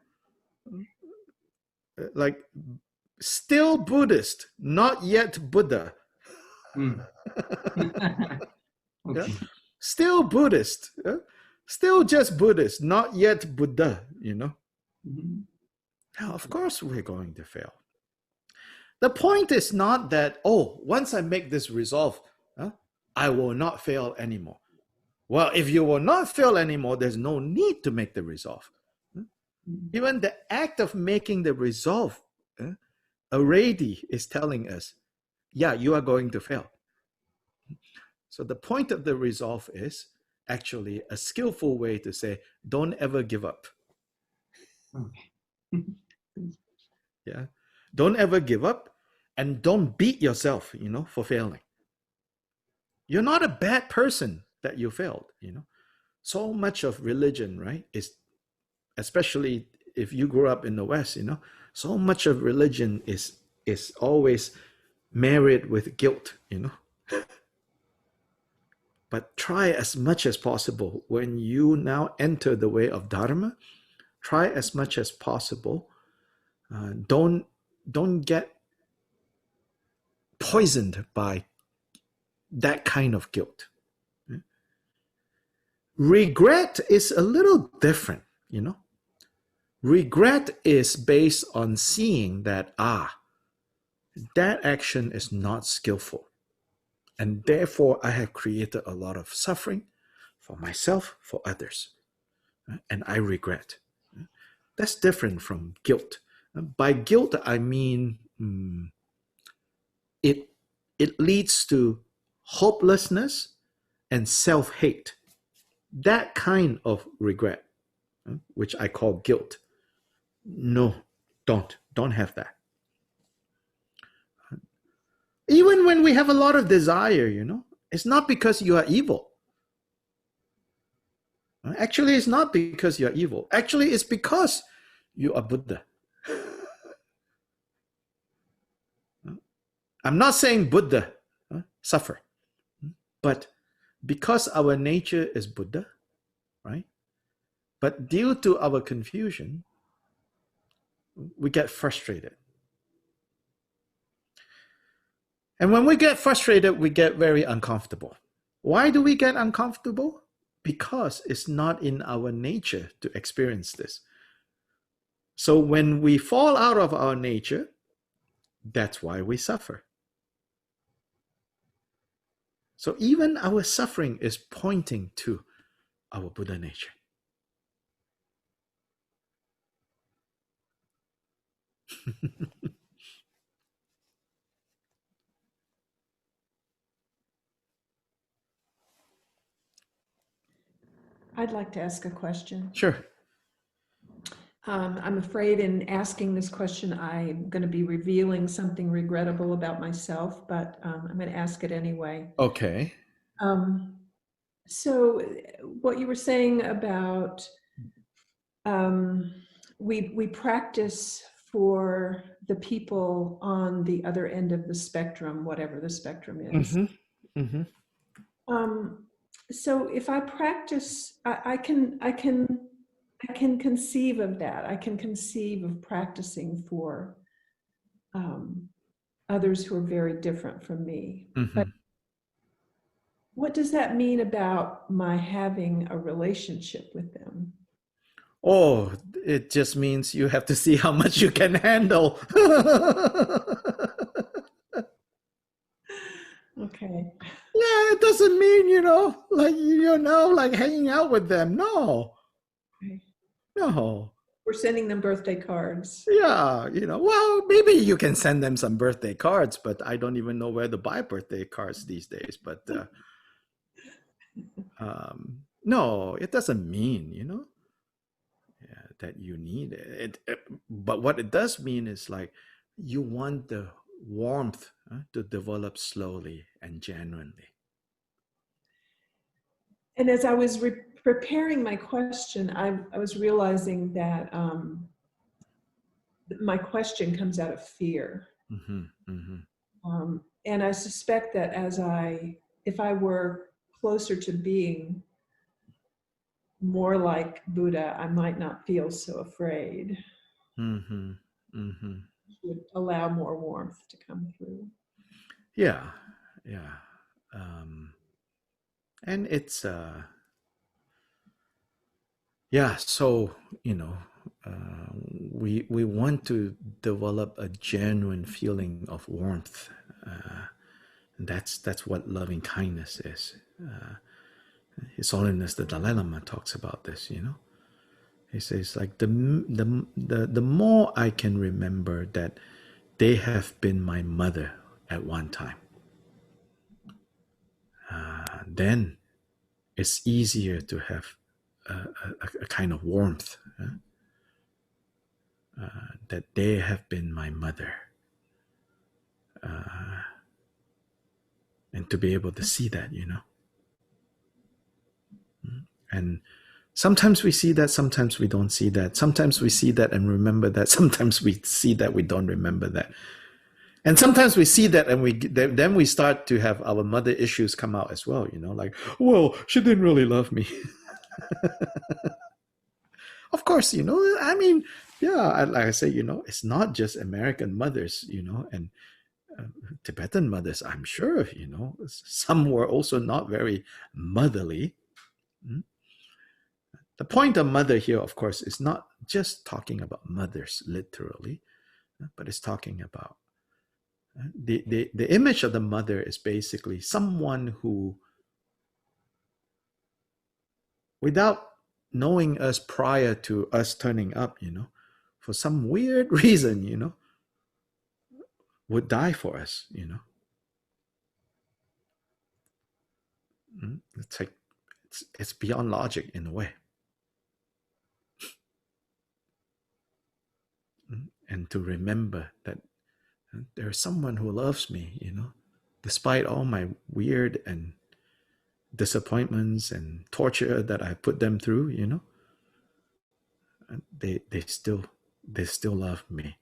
Speaker 1: like, still Buddhist, not yet Buddha.
Speaker 3: Mm. Okay.
Speaker 1: Yeah? Still Buddhist, still just Buddhist, not yet Buddha,
Speaker 3: Mm-hmm.
Speaker 1: Now, of course, we're going to fail. The point is not that, once I make this resolve, I will not fail anymore. Well, if you will not fail anymore, there's no need to make the resolve. Even the act of making the resolve already is telling us, yeah, you are going to fail. So the point of the resolve is actually a skillful way to say, don't ever give up.
Speaker 3: Okay.
Speaker 1: Yeah. Don't ever give up, and don't beat yourself, for failing. You're not a bad person that you failed, So much of religion, right, is, especially if you grew up in the West, so much of religion is always married with guilt, But try as much as possible when you now enter the way of Dharma, try as much as possible. Don't get poisoned by that kind of guilt. Regret is a little different, Regret is based on seeing that, that action is not skillful. And therefore, I have created a lot of suffering for myself, for others. And I regret. That's different from guilt. By guilt, I mean it leads to hopelessness and self-hate. That kind of regret, which I call guilt. No, don't have that. Even when we have a lot of desire, it's not because you are evil. Actually, it's not because you're evil. Actually, it's because you are Buddha. I'm not saying Buddha suffer, but because our nature is Buddha, right? But due to our confusion, we get frustrated. And when we get frustrated, we get very uncomfortable. Why do we get uncomfortable? Because it's not in our nature to experience this. So when we fall out of our nature, that's why we suffer. So even our suffering is pointing to our Buddha nature.
Speaker 4: I'd like to ask a question.
Speaker 1: Sure.
Speaker 4: I'm afraid in asking this question, I'm going to be revealing something regrettable about myself, but I'm going to ask it anyway.
Speaker 1: Okay.
Speaker 4: So what you were saying about we practice for the people on the other end of the spectrum, whatever the spectrum is.
Speaker 1: Mm-hmm. Mm-hmm.
Speaker 4: So if I practice, I can conceive of that. I can conceive of practicing for others who are very different from me.
Speaker 1: Mm-hmm.
Speaker 4: But what does that mean about my having a relationship with them?
Speaker 1: Oh, it just means you have to see how much you can handle.
Speaker 4: Okay.
Speaker 1: Yeah, it doesn't mean, like you're now like hanging out with them. No.
Speaker 4: Okay.
Speaker 1: No.
Speaker 4: We're sending them birthday cards.
Speaker 1: Yeah, well, maybe you can send them some birthday cards, but I don't even know where to buy birthday cards these days. But no, it doesn't mean, yeah, that you need it. But what it does mean is like you want the warmth to develop slowly and genuinely.
Speaker 4: And as I was preparing my question, I was realizing that my question comes out of fear.
Speaker 1: Mm-hmm, mm-hmm.
Speaker 4: And I suspect that if I were closer to being more like Buddha, I might not feel so afraid.
Speaker 1: Mm-hmm, mm-hmm.
Speaker 4: Would allow more warmth to come through.
Speaker 1: Yeah, yeah. And it's yeah, so we want to develop a genuine feeling of warmth. And that's what loving kindness is. His Holiness the Dalai Lama talks about this. He says like the more I can remember that they have been my mother at one time, then it's easier to have a kind of warmth that they have been my mother, and to be able to see that, and sometimes we see that, sometimes we don't see that, sometimes we see that and remember that, sometimes we see that we don't remember that, and sometimes we see that and then we start to have our mother issues come out as well, like, well, she didn't really love me. Of course, I mean, yeah, like I say, it's not just American mothers, and Tibetan mothers, I'm sure, some were also not very motherly. The point of mother here, of course, is not just talking about mothers literally, but it's talking about the image of the mother is basically someone who, without knowing us prior to us turning up, for some weird reason, would die for us, It's like it's beyond logic in a way. And to remember that there's someone who loves me, despite all my weird and disappointments and torture that I put them through, they still love me.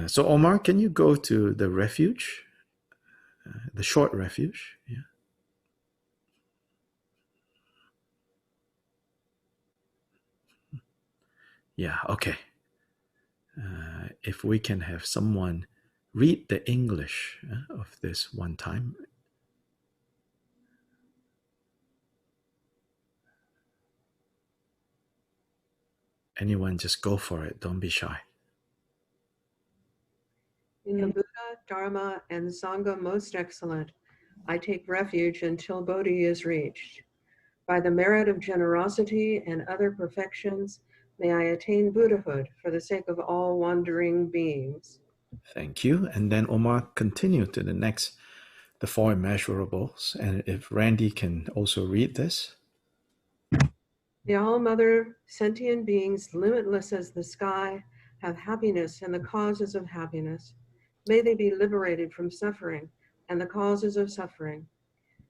Speaker 1: So Omar, can you go to the refuge, the short refuge? Yeah. Yeah. Okay. If we can have someone read the English of this one time. Anyone, just go for it. Don't be shy.
Speaker 5: In the Buddha, Dharma, and Sangha most excellent, I take refuge until Bodhi is reached. By the merit of generosity and other perfections, May I attain Buddhahood for the sake of all wandering beings.
Speaker 1: Thank you. And then Omar continue to the next, the four immeasurables. And if Randy can also read this.
Speaker 5: The all-mother sentient beings, limitless as the sky, have happiness and the causes of happiness. May they be liberated from suffering and the causes of suffering.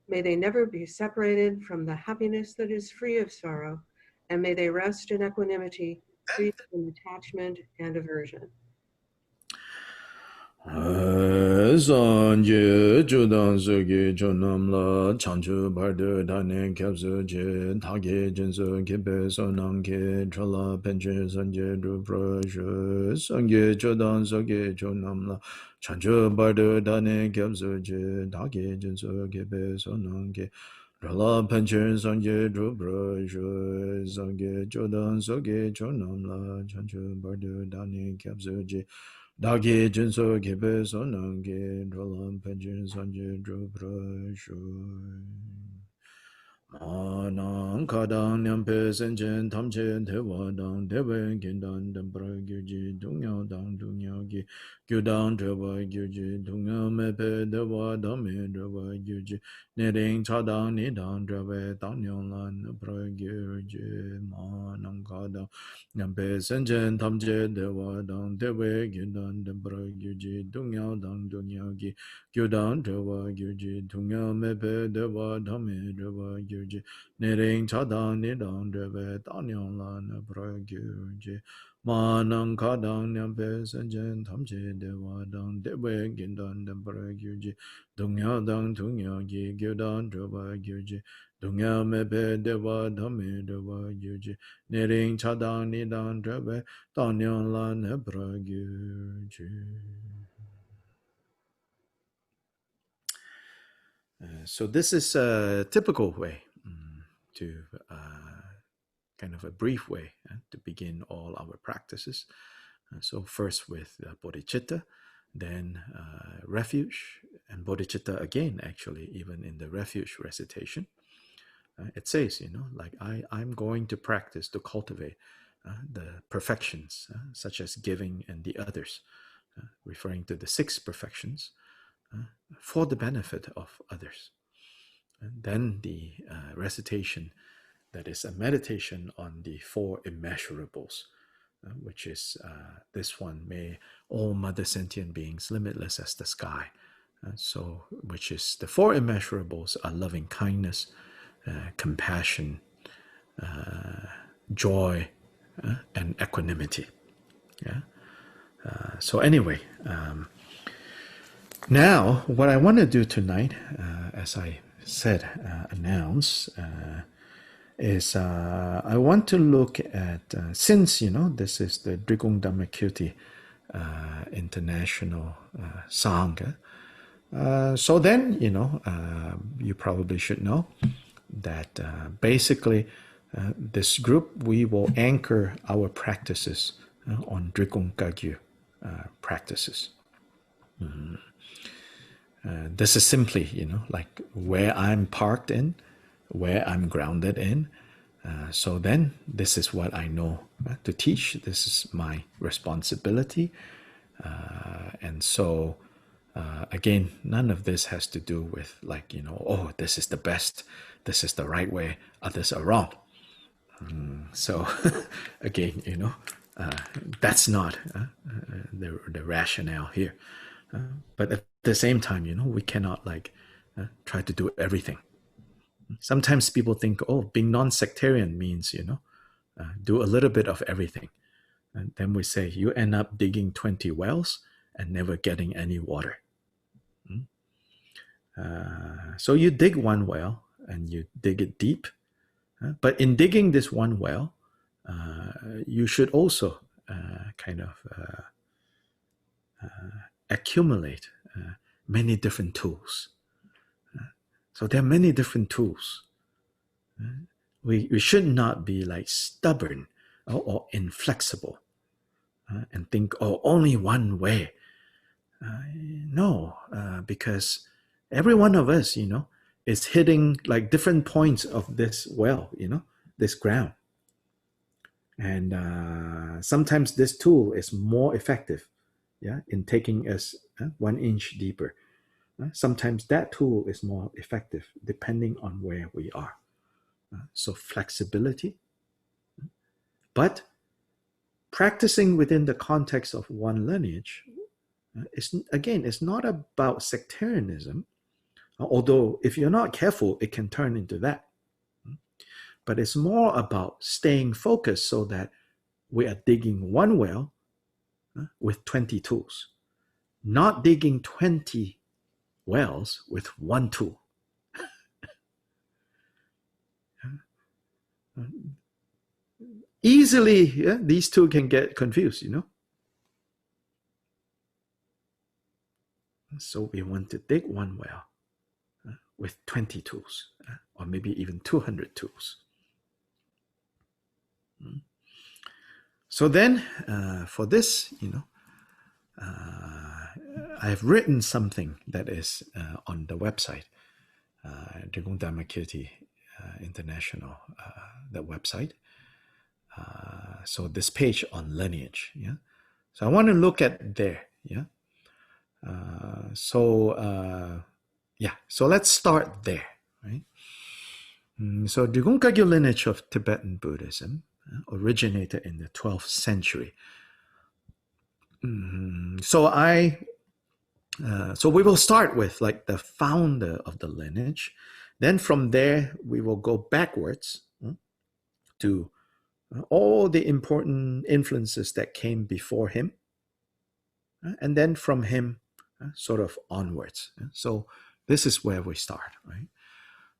Speaker 5: May they never be separated from the happiness that is free of sorrow, and may they rest in equanimity, free from attachment and aversion.
Speaker 1: Sanje Judan Sugi Chunamla Chanchu Bardu Dane Kapsu Je Tage Jinsu Kipe Sonanke Chala Penche Sanje Druprashu Sange Judan Sugi Chunamla Chanchu Bardu Dane Kapsu Je Tage Jinsu Kipe Sonanke Chala Penche Sanje Druprashu Sange Judan Sugi Chunamla Chanchu Bardu Dane Kapsu Je Dagi Jinso Gibe Sonange Drolam Penjin Sanje Drupra Shui Manang Kadang Nyampe Senjen Tamche Tewa Dang Dewe Gindan Dambra Gyuji Dungyao Dang Dungyao Gi Gyudang Drewa Gyuji Dungyao Mepe Dewa Dame Drewa Gyuji Nering Chadang Nidang Drewe Dangyong Lan Bra Gyuji Manang Kadang Nyampe Senjen Tamche Dewa Dang Dewe Gindan Dambra Gyuji Dungyao Dang Dungyao Gi Gyudang Drewa Gyuji Dungyao Mepe Dewa Dame Drewa Gyuji Nering Chadang Nidang Drebe Danyong Lan Bra Gyuji Manang Kadang Nyampe Senjen Tamche Dewa Dang Dewe Gindan Dambra Gyuji Dungyao Dang Dungyao Gi Gyudang Drewa Gyuji Dungyao Mepe Dewa Dame Drewa Gyuji Nering Chadang Nidang Drebe Danyong Lan Bra Gyuji. So this is a typical way to kind of a brief way to begin all our practices. So first with bodhicitta, then refuge, and bodhicitta again, actually, even in the refuge recitation. It says, like I'm going to practice to cultivate the perfections, such as giving and the others, referring to the 6 perfections, for the benefit of others. And then the recitation, that is a meditation on the 4 immeasurables, which is this one, may all mother sentient beings limitless as the sky. So, which is the 4 immeasurables are loving kindness, compassion, joy, and equanimity. Yeah. So anyway, now what I want to do tonight, as I said, announce, is I want to look at, since, this is the Drikung Dhammakirti International Sangha, so then, you probably should know that basically this group, we will anchor our practices on Drikung Kagyu practices. This is simply, like where I'm parked in, where I'm grounded in. So then this is what I know to teach. This is my responsibility. And so, again, none of this has to do with like, oh, this is the best, this is the right way, others are wrong. So again, that's not the rationale here. But at the same time, we cannot like try to do everything. Sometimes people think, oh, being non-sectarian means, do a little bit of everything. And then we say, you end up digging 20 wells and never getting any water. So you dig one well and you dig it deep. But in digging this one well, you should also kind of accumulate many different tools. So there are many different tools. We should not be like stubborn or inflexible and think, oh, only one way. No, because every one of us, is hitting like different points of this well, this ground. And sometimes this tool is more effective, yeah, in taking us 1 inch deeper. Sometimes that tool is more effective depending on where we are. So flexibility, but practicing within the context of one lineage is, again, it's not about sectarianism, although if you're not careful, it can turn into that. But it's more about staying focused so that we are digging one well with 20 tools, not digging 20 wells with one tool. Easily, these two can get confused, you know. So we want to dig one well with 20 tools, or maybe even 200 tools. So then, for this, you know, I've written something that is on the website, Drigong Dharmakirti International, that website. So this page on lineage, yeah. So I want to look at there, yeah. So let's start there, right? So Drigong Kagyu lineage of Tibetan Buddhism originated in the 12th century. So we will start with like the founder of the lineage. Then from there, we will go backwards to all the important influences that came before him. And then from him, sort of onwards. So this is where we start, right?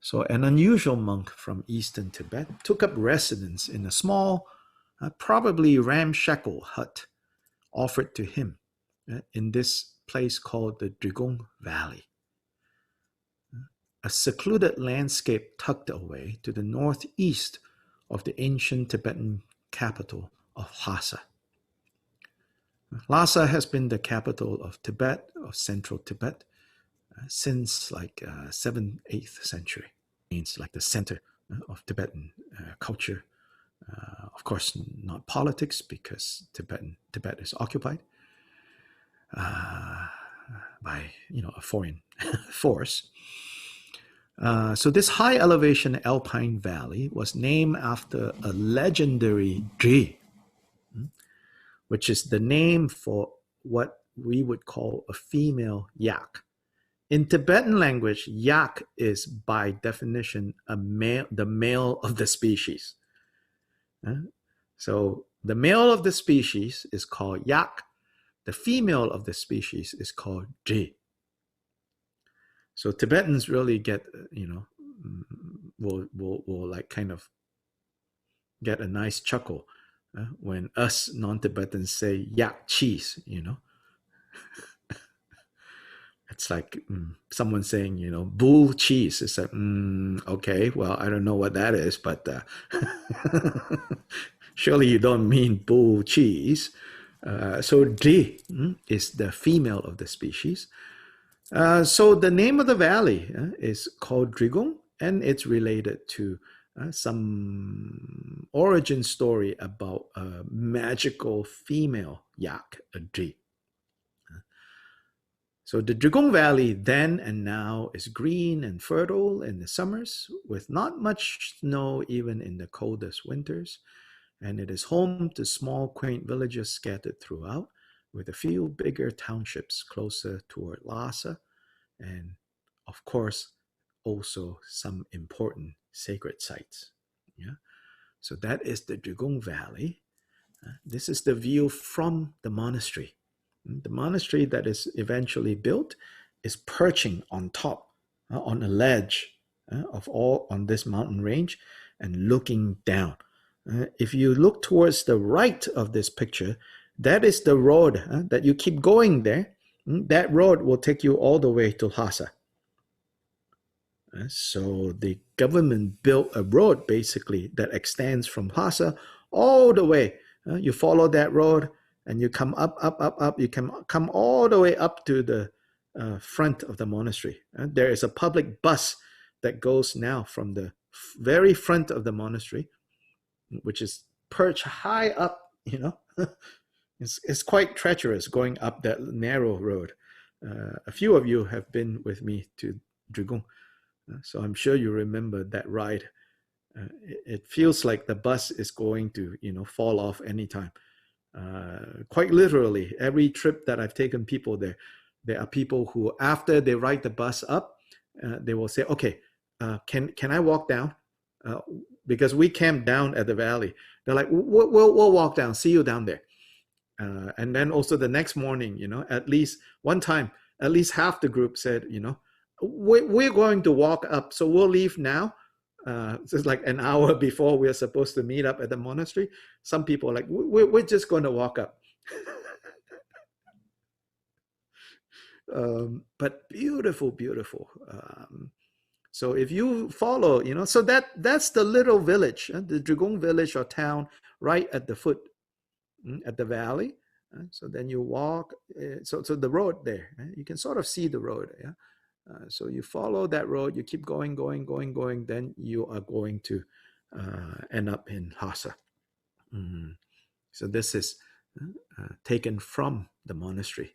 Speaker 1: So an unusual monk from eastern Tibet took up residence in a small, probably ramshackle hut offered to him in this place called the Drigong Valley, a secluded landscape tucked away to the northeast of the ancient Tibetan capital of Lhasa. Lhasa has been the capital of Tibet, of central Tibet, since like 7th, 8th century. It's like the center of Tibetan culture. Of course, not politics, because Tibet is occupied by a foreign force. So this high elevation alpine valley was named after a legendary tree, which is the name for what we would call a female yak. In Tibetan language, yak is by definition the male of the species. So the male of the species is called yak. The female of the species is called ji. So Tibetans really get, will like kind of get a nice chuckle when us non-Tibetans say yak cheese, It's like someone saying, bull cheese. It's like, okay, well, I don't know what that is, but surely you don't mean bull cheese. So Dri is the female of the species. So the name of the valley is called Drigong, and it's related to some origin story about a magical female yak, a Dri. So the Drigong Valley then and now is green and fertile in the summers, with not much snow even in the coldest winters. And it is home to small, quaint villages scattered throughout, with a few bigger townships closer toward Lhasa, and of course, also some important sacred sites. Yeah. So that is the Drigong Valley. This is the view from the monastery. The monastery that is eventually built is perching on top, on a ledge on this mountain range and looking down. If you look towards the right of this picture, that is the road that you keep going there. That road will take you all the way to Lhasa. So the government built a road basically that extends from Lhasa all the way. You follow that road and you come up. You can come all the way up to the front of the monastery. There is a public bus that goes now from the very front of the monastery, which is perch high up, you know. It's quite treacherous going up that narrow road. A few of you have been with me to Drigong, so I'm sure you remember that ride. It feels like the bus is going to, you know, fall off anytime. Quite literally, every trip that I've taken people there, there are people who, after they ride the bus up, they will say, "Okay, can I walk down?" Because we camp down at the valley. They're like, "We'll walk down. See you down there." And then also the next morning, you know, at least one time, at least half the group said, you know, we're going to walk up, so we'll leave now. It's like an hour before we're supposed to meet up at the monastery. Some people are like, we're just going to walk up. But beautiful, beautiful. So if you follow, you know, so that's the little village, the Drigong village or town, right at the foot, at the valley. So then you walk, so the road there, you can sort of see the road. Yeah. So you follow that road, you keep going, then you are going to end up in Lhasa. So this is taken from the monastery.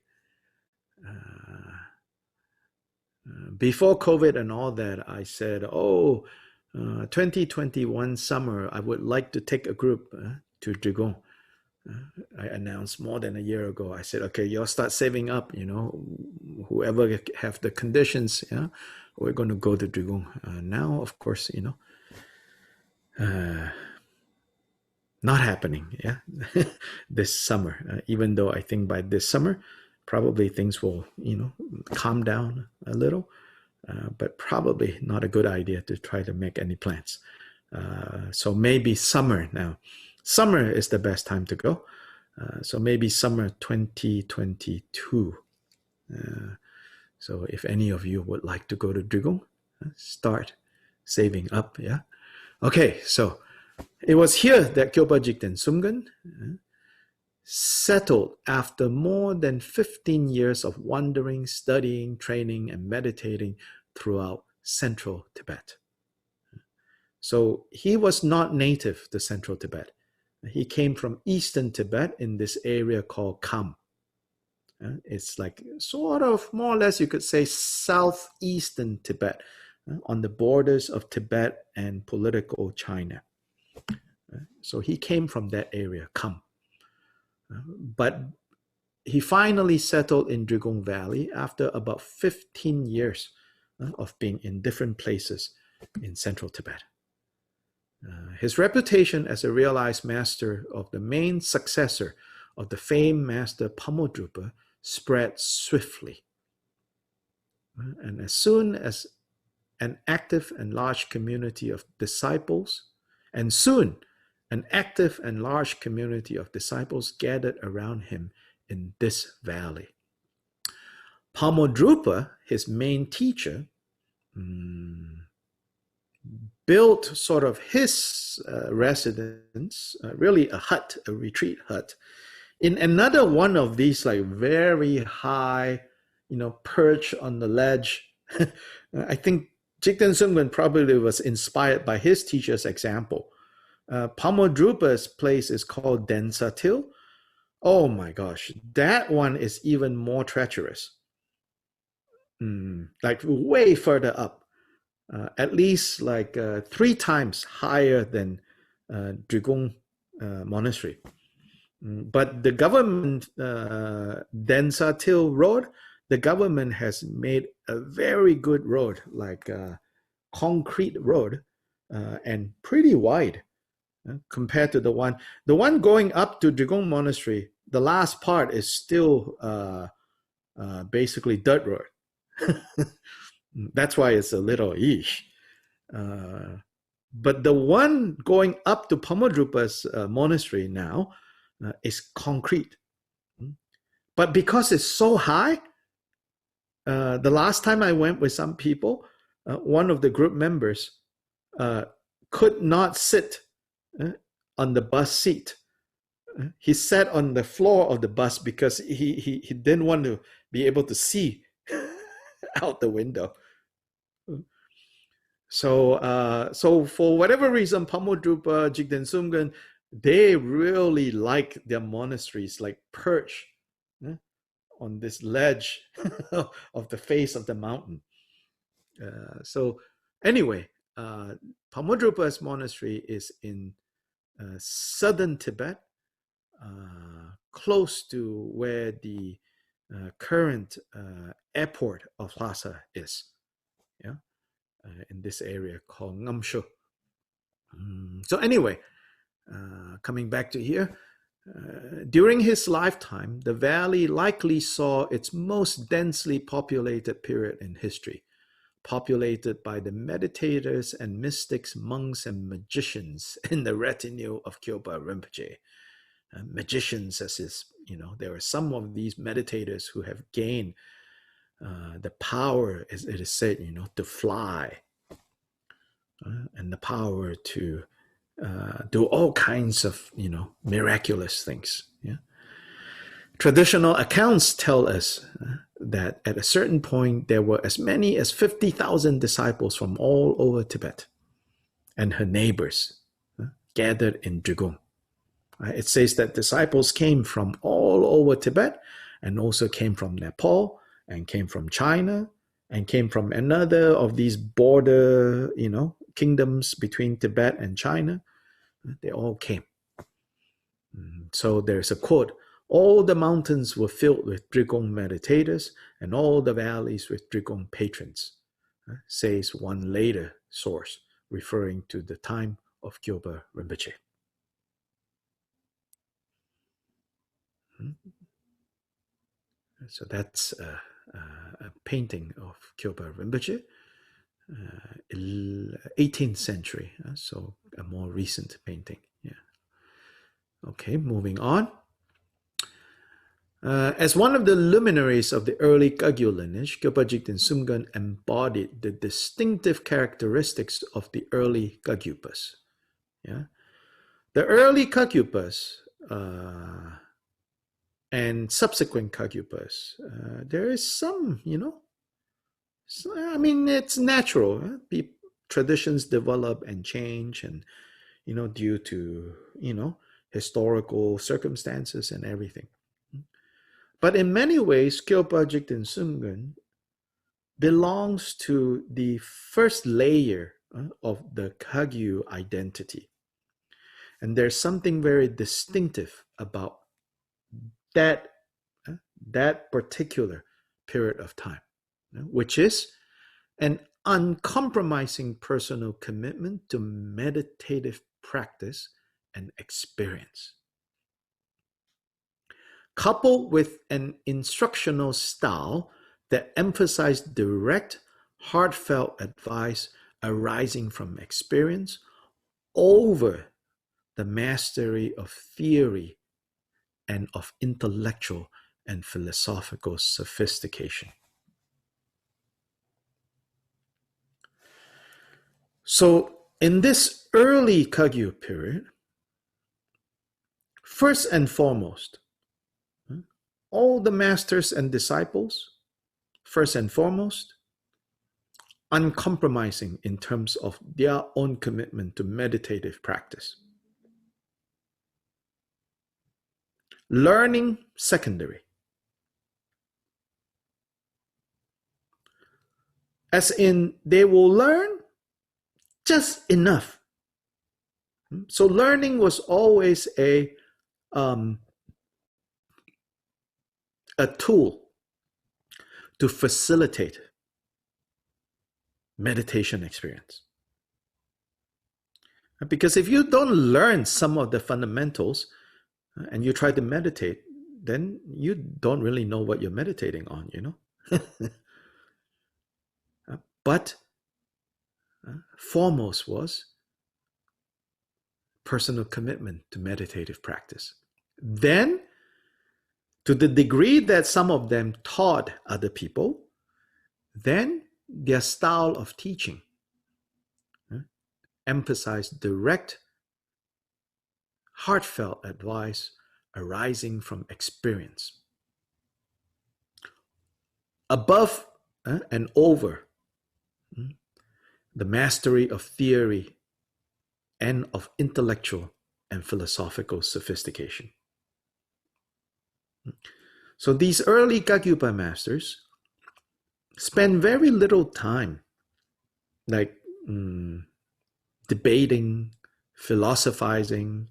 Speaker 1: Before COVID and all that, I said, 2021 summer, I would like to take a group to Drigong. I announced more than a year ago. I said, okay, y'all start saving up, you know, whoever have the conditions, yeah, we're going to go to Drigong. Now, of course, you know, not happening, yeah, this summer, even though I think by this summer, probably things will, you know, calm down a little, but probably not a good idea to try to make any plans. So maybe summer now. Summer is the best time to go. So maybe summer 2022. So if any of you would like to go to Drigong, start saving up. Yeah. Okay. So it was here that Kyopa Jigten Sumgan settled after more than 15 years of wandering, studying, training, and meditating throughout central Tibet. So he was not native to central Tibet. He came from eastern Tibet in this area called Kham. It's like sort of more or less you could say southeastern Tibet, on the borders of Tibet and political China. So he came from that area, Kham. But he finally settled in Drigong Valley after about 15 years of being in different places in central Tibet. His reputation as a realized master of the main successor of the famed master Pamodrupa spread swiftly. And as soon as an active and large community of disciples, gathered around him in this valley. Pamodrupa, his main teacher, built sort of his residence, really a retreat hut, in another one of these like very high, you know, perch on the ledge. I think Jigten Sumgön probably was inspired by his teacher's example. Pamodrupa's place is called Densatil. Oh my gosh, that one is even more treacherous. Like way further up. At least like 3 times higher than Drigong Monastery. But the government, Densatil Road, the government has made a very good road, like a concrete road, and pretty wide compared to the one going up to Drigong Monastery. The last part is still basically dirt road. That's why it's a little ish. But the one going up to Pamodrupa's monastery now is concrete. But because it's so high, the last time I went with some people, one of the group members could not sit on the bus seat. He sat on the floor of the bus because he didn't want to be able to see out the window. So for whatever reason, Pamodrupa, Jigten Sumgön they really like their monasteries like perch on this ledge of the face of the mountain. So anyway, Pamudrupa's monastery is in southern Tibet, close to where the current airport of Lhasa is, yeah, in this area called Ngamsho. So anyway, coming back to here, during his lifetime, the valley likely saw its most densely populated period in history, populated by the meditators and mystics, monks, and magicians in the retinue of Kyopa Rinpoche. Magicians, as is, there are some of these meditators who have gained the power, as it is said, to fly, and the power to do all kinds of, miraculous things. Yeah. Traditional accounts tell us that at a certain point there were as many as 50,000 disciples from all over Tibet and her neighbors gathered in Drigong. It says that disciples came from all over Tibet and also came from Nepal and came from China and came from another of these border, kingdoms between Tibet and China. They all came. So there's a quote, all the mountains were filled with Drigong meditators and all the valleys with Drigong patrons, says one later source, referring to the time of Kyopa Rinpoche. So that's a painting of Kyopa Rinpoche, 18th century, so a more recent painting. Yeah. Okay, moving on. As one of the luminaries of the early Kagyu lineage, Kyopa Jigten Sumgön embodied the distinctive characteristics of the early Kagyupas. Yeah? The early Kagyupas and subsequent Kagyupas, there is some, it's natural. Traditions develop and change, and, due to, historical circumstances and everything. But in many ways, Kyopa Jigten Sumgön belongs to the first layer of the Kagyu identity. And there's something very distinctive about that particular period of time, which is an uncompromising personal commitment to meditative practice and experience, coupled with an instructional style that emphasized direct, heartfelt advice arising from experience over the mastery of theory and of intellectual and philosophical sophistication. So in this early Kagyu period, first and foremost, all the masters and disciples, first and foremost, uncompromising in terms of their own commitment to meditative practice. Learning, secondary. As in, they will learn just enough. So learning was always a tool to facilitate meditation experience. Because if you don't learn some of the fundamentals and you try to meditate, then you don't really know what you're meditating on, But foremost was personal commitment to meditative practice. Then, to the degree that some of them taught other people, then their style of teaching emphasized direct, heartfelt advice arising from experience. Above and over the mastery of theory and of intellectual and philosophical sophistication. So these early Kagyupa masters spend very little time like debating, philosophizing,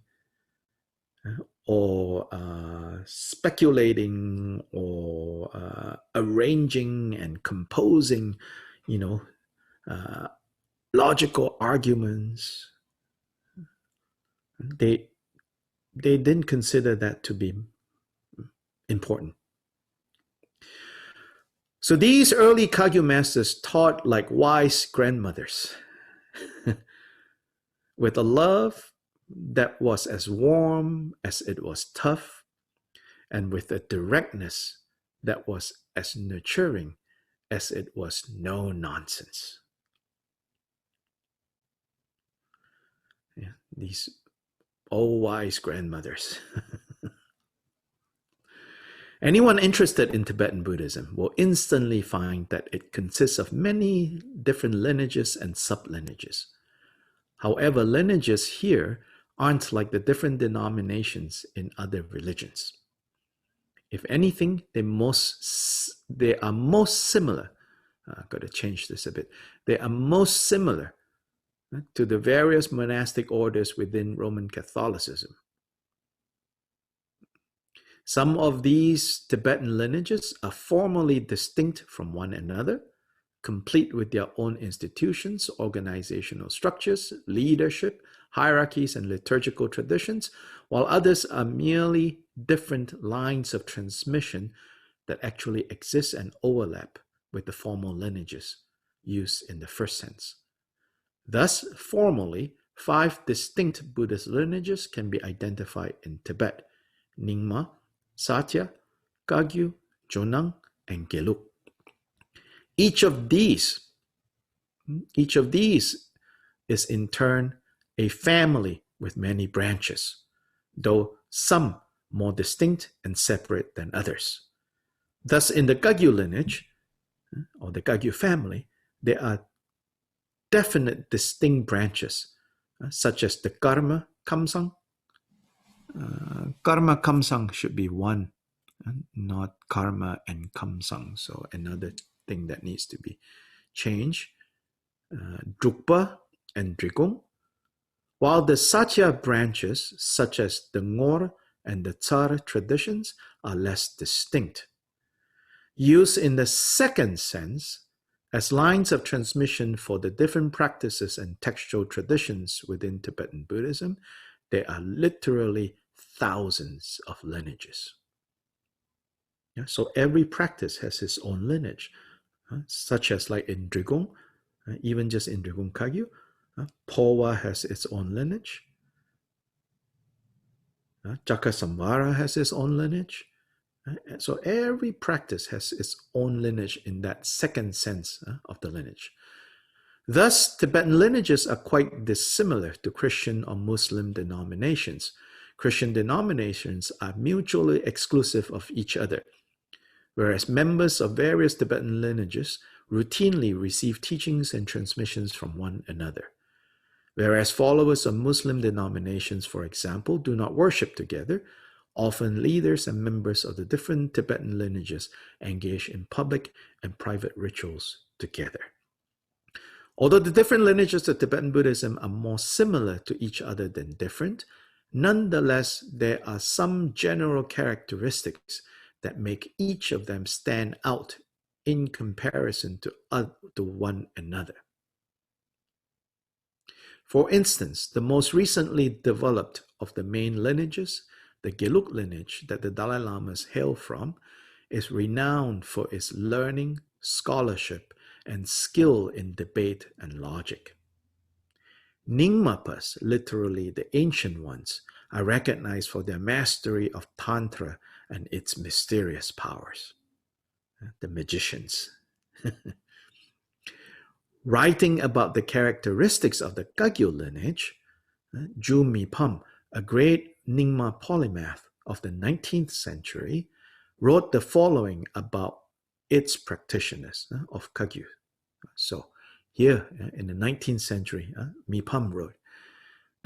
Speaker 1: or speculating, or arranging and composing, logical arguments. They didn't consider that to be important. So these early Kagyu masters taught like wise grandmothers with a love that was as warm as it was tough, and with a directness that was as nurturing as it was no nonsense. Yeah, these old wise grandmothers. Anyone interested in Tibetan Buddhism will instantly find that it consists of many different lineages and sublineages. However, lineages here aren't like the different denominations in other religions. If anything, they are most similar. I've got to change this a bit. They are most similar to the various monastic orders within Roman Catholicism. Some of these Tibetan lineages are formally distinct from one another, complete with their own institutions, organizational structures, leadership, hierarchies, and liturgical traditions, while others are merely different lines of transmission that actually exist and overlap with the formal lineages used in the first sense. Thus, formally, 5 distinct Buddhist lineages can be identified in Tibet: Nyingma, Satya, Kagyu, Jonang, and Gelug. Each of these is in turn a family with many branches, though some more distinct and separate than others. Thus, in the Kagyu lineage, or the Kagyu family, there are definite distinct branches, such as the Karma Kamsang. Karma Kamsang should be one, not Karma and Kamsang. So another thing that needs to be changed. Drukpa and Drigong. While the Satya branches, such as the Ngor and the Tsar traditions, are less distinct. Used in the second sense, as lines of transmission for the different practices and textual traditions within Tibetan Buddhism, there are literally thousands of lineages. Yeah, so every practice has its own lineage, such as like in Drigong, even just in Drigong Kagyu, Powa has its own lineage. Chakasamvara has its own lineage. So every practice has its own lineage in that second sense of the lineage. Thus, Tibetan lineages are quite dissimilar to Christian or Muslim denominations. Christian denominations are mutually exclusive of each other, whereas members of various Tibetan lineages routinely receive teachings and transmissions from one another. Whereas followers of Muslim denominations, for example, do not worship together, often leaders and members of the different Tibetan lineages engage in public and private rituals together. Although the different lineages of Tibetan Buddhism are more similar to each other than different, nonetheless, there are some general characteristics that make each of them stand out in comparison to one another. For instance, the most recently developed of the main lineages, the Gelug lineage that the Dalai Lamas hail from, is renowned for its learning, scholarship, and skill in debate and logic. Nyingmapas, literally the ancient ones, are recognized for their mastery of Tantra and its mysterious powers. The magicians. Writing about the characteristics of the Kagyu lineage, Ju Mipam, a great Nyingma polymath of the 19th century, wrote the following about its practitioners of Kagyu. So here in the 19th century, Mipam wrote,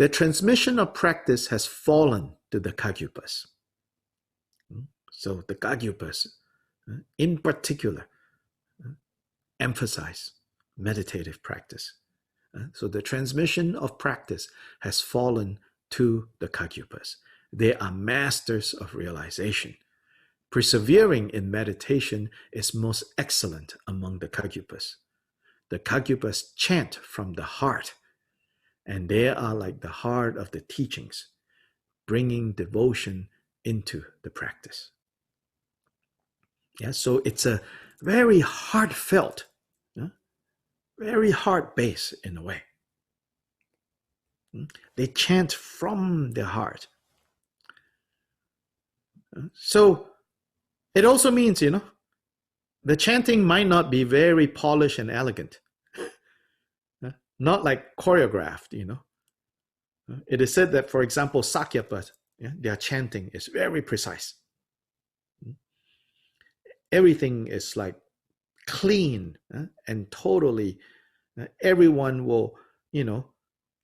Speaker 1: the transmission of practice has fallen to the Kagyupas. So the Kagyupas, in particular, emphasize meditative practice. So the transmission of practice has fallen to the Kagyupas. They are masters of realization. Persevering in meditation is most excellent among the Kagyupas. The Kagyupas chant from the heart, and they are like the heart of the teachings, bringing devotion into the practice. Yeah, so it's a very heartfelt, very heart-based in a way. They chant from the heart. So it also means, the chanting might not be very polished and elegant, not like choreographed, It is said that, for example, Sakyapas, their chanting is very precise. Everything is like clean and totally, everyone will,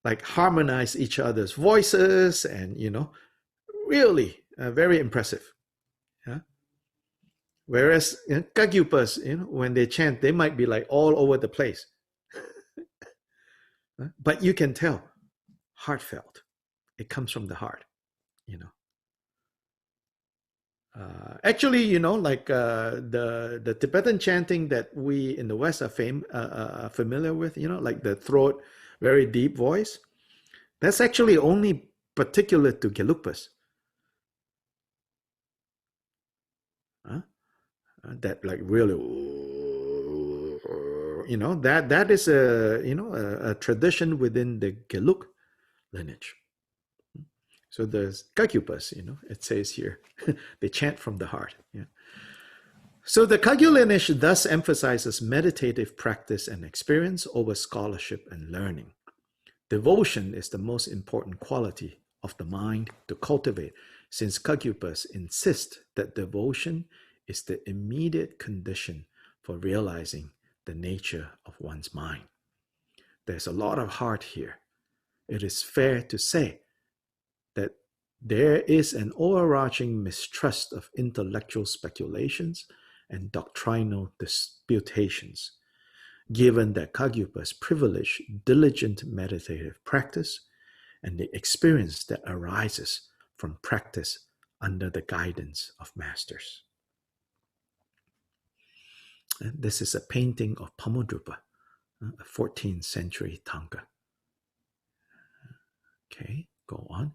Speaker 1: like harmonize each other's voices and, really very impressive. Whereas Kagyupas, when they chant, they might be like all over the place. But you can tell, heartfelt. It comes from the heart, Actually, like the Tibetan chanting that we in the West are familiar with, like the throat, very deep voice, that's actually only particular to Gelugpas. That like really, that is a tradition within the Gelug lineage. So the Kagyupas, it says here, they chant from the heart. Yeah. So the Kagyu lineage thus emphasizes meditative practice and experience over scholarship and learning. Devotion is the most important quality of the mind to cultivate, since Kagyupas insist that devotion is the immediate condition for realizing the nature of one's mind. There's a lot of heart here. It is fair to say that there is an overarching mistrust of intellectual speculations and doctrinal disputations, given that Kagyupas privilege diligent meditative practice and the experience that arises from practice under the guidance of masters. And this is a painting of Pamodrupa, a 14th century Thangka. Okay, go on.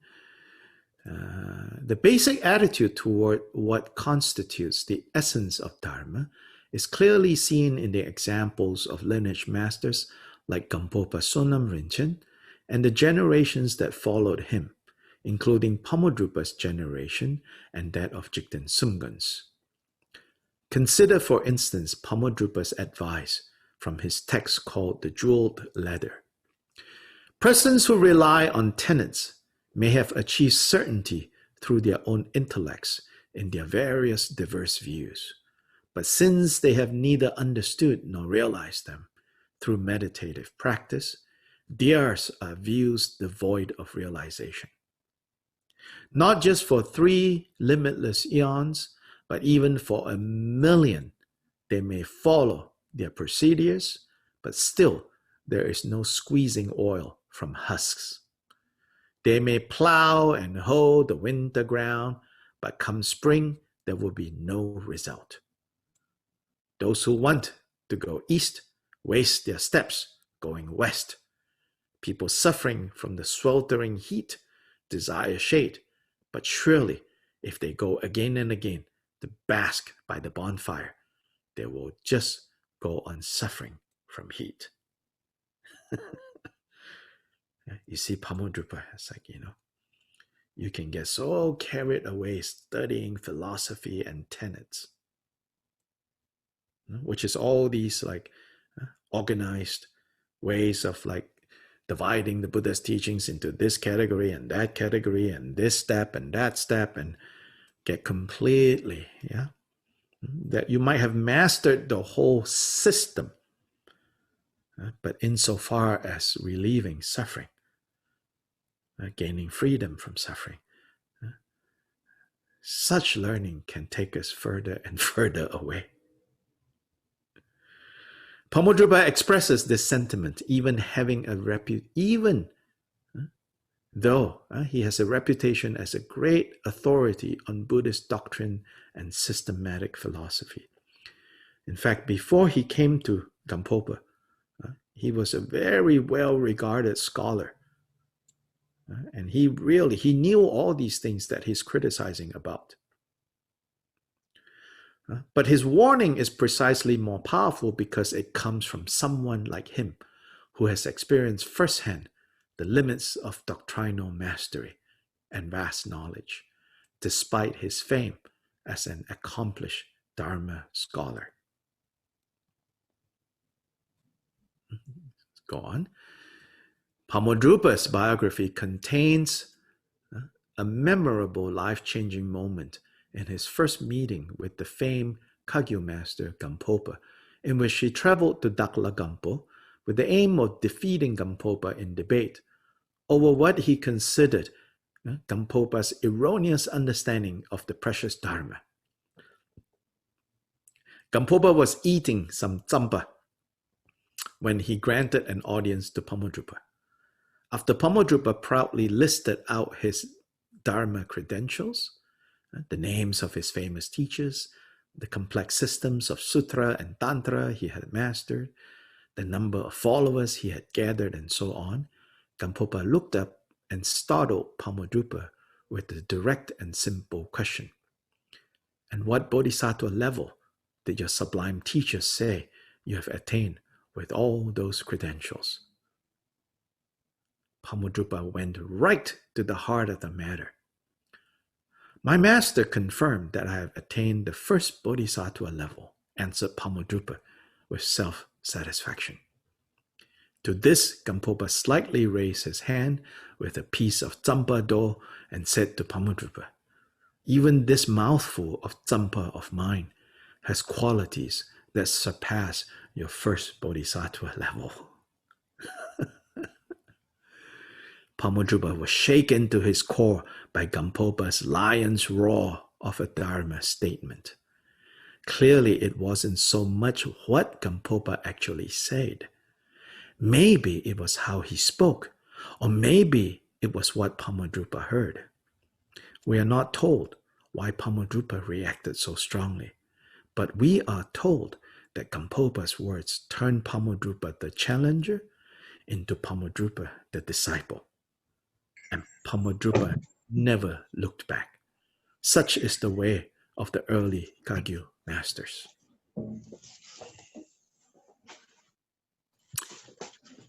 Speaker 1: The basic attitude toward what constitutes the essence of Dharma is clearly seen in the examples of lineage masters like Gampopa Sonam Rinchen and the generations that followed him, including Pamodrupa's generation and that of Jigten Sumgons. Consider, for instance, Pamodrupa's advice from his text called The Jeweled Ladder. Persons who rely on tenets may have achieved certainty through their own intellects in their various diverse views. But since they have neither understood nor realized them through meditative practice, theirs are views devoid of realization. Not just for 3 limitless eons, but even for 1,000,000, they may follow their procedures, but still there is no squeezing oil from husks. They may plow and hoe the winter ground, but come spring, there will be no result. Those who want to go east waste their steps going west. People suffering from the sweltering heat desire shade, but surely if they go again and again to bask by the bonfire, they will just go on suffering from heat. You see, Pamodrupa, it's like, you can get so carried away studying philosophy and tenets, which is all these like organized ways of like dividing the Buddha's teachings into this category and this step and that step, and get completely, that you might have mastered the whole system, but insofar as relieving suffering, gaining freedom from suffering. Such learning can take us further and further away. Pamodrupa expresses this sentiment, even though he has a reputation as a great authority on Buddhist doctrine and systematic philosophy. In fact, before he came to Gampopa, he was a very well-regarded scholar. And he knew all these things that he's criticizing about. But his warning is precisely more powerful because it comes from someone like him who has experienced firsthand the limits of doctrinal mastery and vast knowledge, despite his fame as an accomplished Dharma scholar. Let's go on. Pamodrupa's biography contains a memorable life-changing moment in his first meeting with the famed Kagyu master Gampopa, in which he traveled to Dakla Gampo with the aim of defeating Gampopa in debate over what he considered Gampopa's erroneous understanding of the precious Dharma. Gampopa was eating some tsampa when he granted an audience to Pamodrupa. After Pamodrupa proudly listed out his Dharma credentials, the names of his famous teachers, the complex systems of Sutra and Tantra he had mastered, the number of followers he had gathered, and so on, Gampopa looked up and startled Pamodrupa with a direct and simple question. And what bodhisattva level did your sublime teachers say you have attained with all those credentials? Pamodrupa went right to the heart of the matter. My master confirmed that I have attained the first bodhisattva level, answered Pamodrupa with self-satisfaction. To this, Gampopa slightly raised his hand with a piece of tsampa do and said to Pamodrupa, even this mouthful of tsampa of mine has qualities that surpass your first bodhisattva level. Pamodrupa was shaken to his core by Gampopa's lion's roar of a Dharma statement. Clearly, it wasn't so much what Gampopa actually said. Maybe it was how he spoke, or maybe it was what Pamodrupa heard. We are not told why Pamodrupa reacted so strongly, but we are told that Gampopa's words turned Pamodrupa the challenger into Pamodrupa the disciple. And Pamodrupa never looked back. Such is the way of the early Kagyu masters.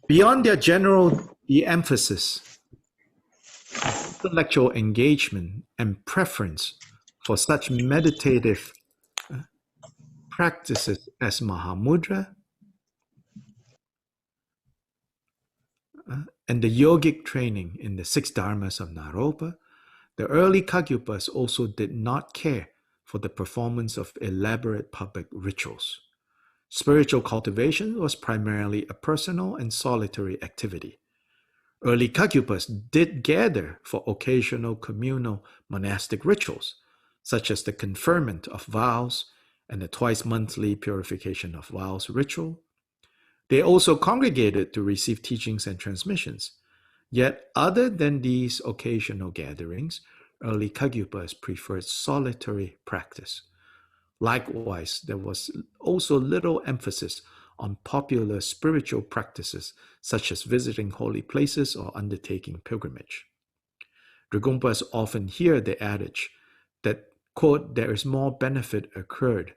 Speaker 1: Beyond their general de-emphasis, intellectual engagement and preference for such meditative practices as Mahamudra and the yogic training in the 6 dharmas of Naropa, the early Kagyupas also did not care for the performance of elaborate public rituals. Spiritual cultivation was primarily a personal and solitary activity. Early Kagyupas did gather for occasional communal monastic rituals, such as the conferment of vows and the twice-monthly purification of vows ritual. They also congregated to receive teachings and transmissions. Yet, other than these occasional gatherings, early Kagyupas preferred solitary practice. Likewise, there was also little emphasis on popular spiritual practices such as visiting holy places or undertaking pilgrimage. Dragompas often hear the adage that, quote, there is more benefit occurred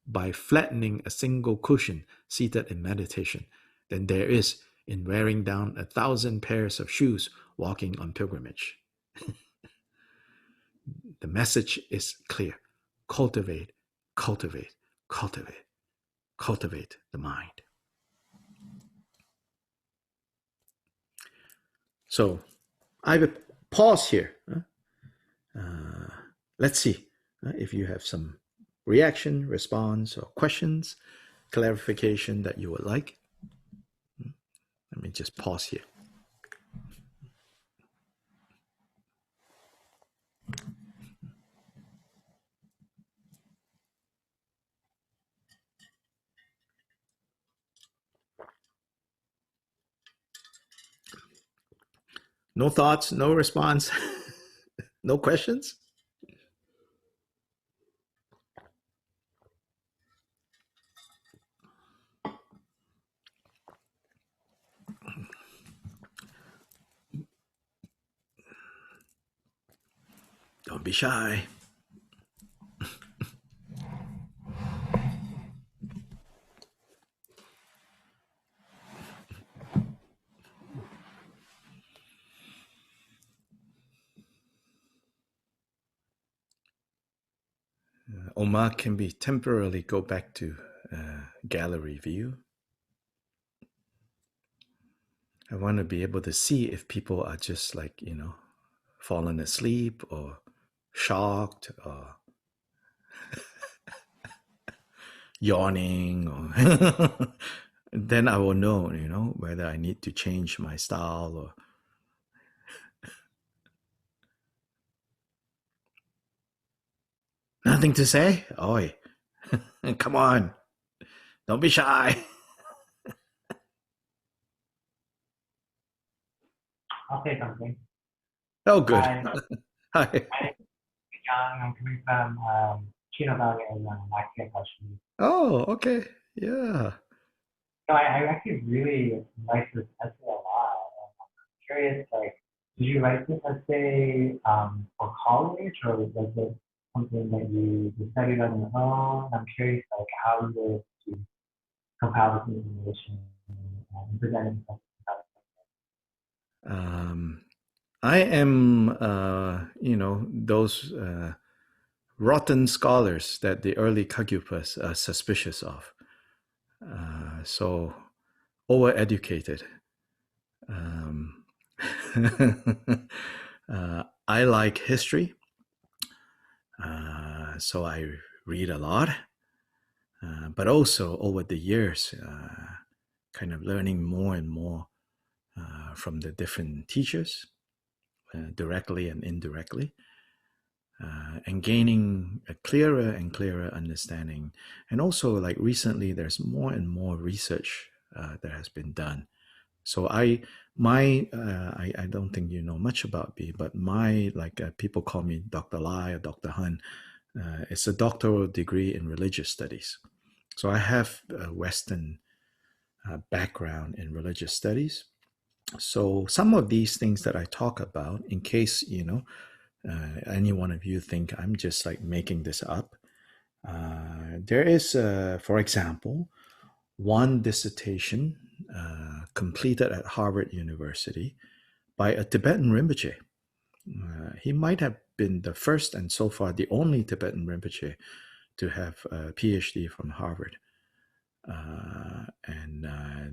Speaker 1: by flattening a single cushion seated in meditation than there is in wearing down 1,000 pairs of shoes walking on pilgrimage. The message is clear. Cultivate, cultivate, cultivate, cultivate the mind. So I will pause here. Let's see if you have some reaction, response, or questions, clarification that you would like. Let me just pause here. No thoughts, no response, no questions? Don't be shy. Omar, can we temporarily go back to gallery view? I want to be able to see if people are just like, fallen asleep or shocked or yawning, or then I will know, whether I need to change my style or. Nothing to say? Oi, come on, don't be shy.
Speaker 6: I'll say something.
Speaker 1: Oh, good.
Speaker 6: Hi,
Speaker 1: Hi.
Speaker 6: my name is Young. I'm coming from Chino Arizona, Latvia, Kashmir.
Speaker 1: Oh, okay. Yeah.
Speaker 6: So I actually really like this essay a lot. I'm curious, like, did you write this essay for college, or was it something that you studied on your own? I'm curious, like, how you were to compile this information and present it.
Speaker 1: I am, those rotten scholars that the early Kagyupas are suspicious of. So overeducated. I like history, so I read a lot, but also over the years, kind of learning more and more from the different teachers, directly and indirectly, and gaining a clearer and clearer understanding. And also, like recently, there's more and more research that has been done. So I don't think you know much about me, but people call me Dr. Lai or Dr. Hun. It's a doctoral degree in religious studies. So I have a Western background in religious studies. So some of these things that I talk about, in case, any one of you think I'm just like making this up, there is, for example, one dissertation completed at Harvard University by a Tibetan Rinpoche. He might have been the first and so far the only Tibetan Rinpoche to have a PhD from Harvard.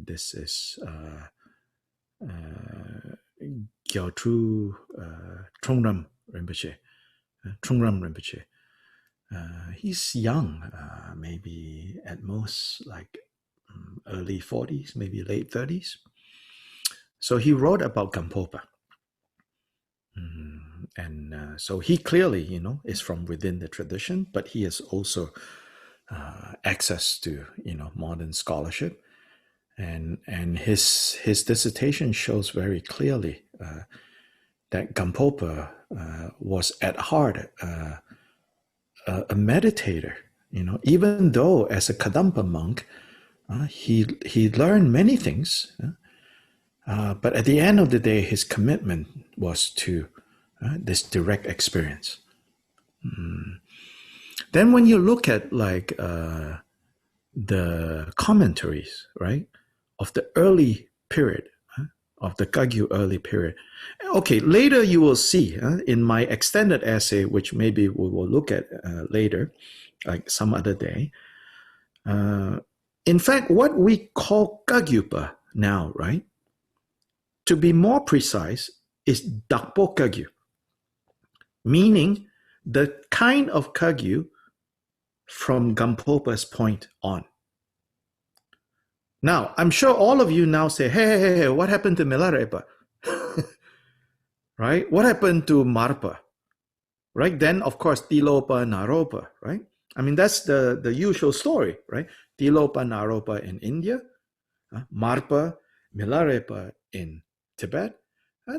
Speaker 1: This is Gyaltru Trungram Rinpoche. He's young, maybe at most like early 40s, maybe late 30s. So he wrote about Gampopa. So he clearly, is from within the tradition, but he has also access to, modern scholarship. And his dissertation shows very clearly that Gampopa was at heart a meditator. Even though as a Kadampa monk, he learned many things, but at the end of the day, his commitment was to this direct experience. Then when you look at like the commentaries, right, of the early period, of the Kagyu early period. Okay, later you will see in my extended essay, which maybe we will look at later, like some other day. In fact, what we call Kagyupa now, right, to be more precise, is Dakpo Kagyu, meaning the kind of Kagyu from Gampopa's point on. Now, I'm sure all of you now say, hey, what happened to Milarepa? Right? What happened to Marpa? Right? Then, of course, Tilopa, Naropa, right? I mean, that's the usual story, right? Tilopa, Naropa in India, Marpa, Milarepa in Tibet,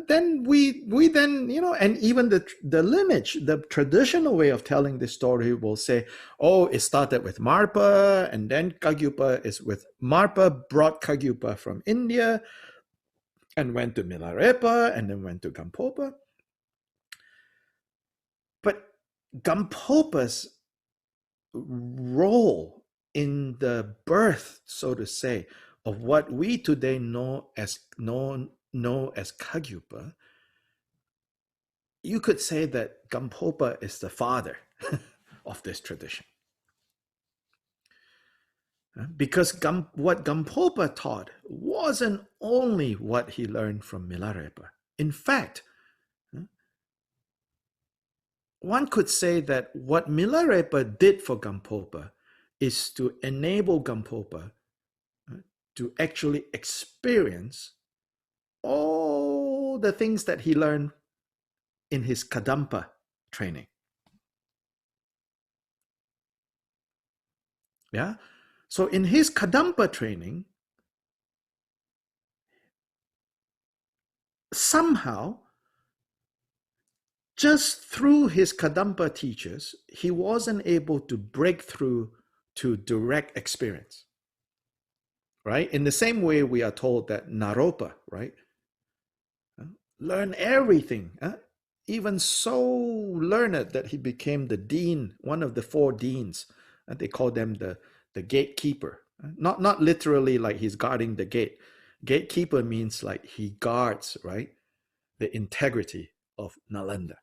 Speaker 1: then we then, and even the lineage, the traditional way of telling this story will say, oh, it started with Marpa, and then Kagyupa is with Marpa brought Kagyupa from India and went to Milarepa and then went to Gampopa. But Gampopa's role in the birth, so to say, of what we today know as Kagyupa, you could say that Gampopa is the father of this tradition. Because what Gampopa taught wasn't only what he learned from Milarepa. In fact, one could say that what Milarepa did for Gampopa is to enable Gampopa to actually experience all the things that he learned in his Kadampa training. Yeah. So in his Kadampa training, somehow, just through his Kadampa teachers, he wasn't able to break through to direct experience. Right? In the same way we are told that Naropa, right, learn everything, even so learned that he became the dean, one of the 4 deans. They call them the gatekeeper. Not literally like he's guarding the gate. Gatekeeper means like he guards, right, the integrity of Nalanda.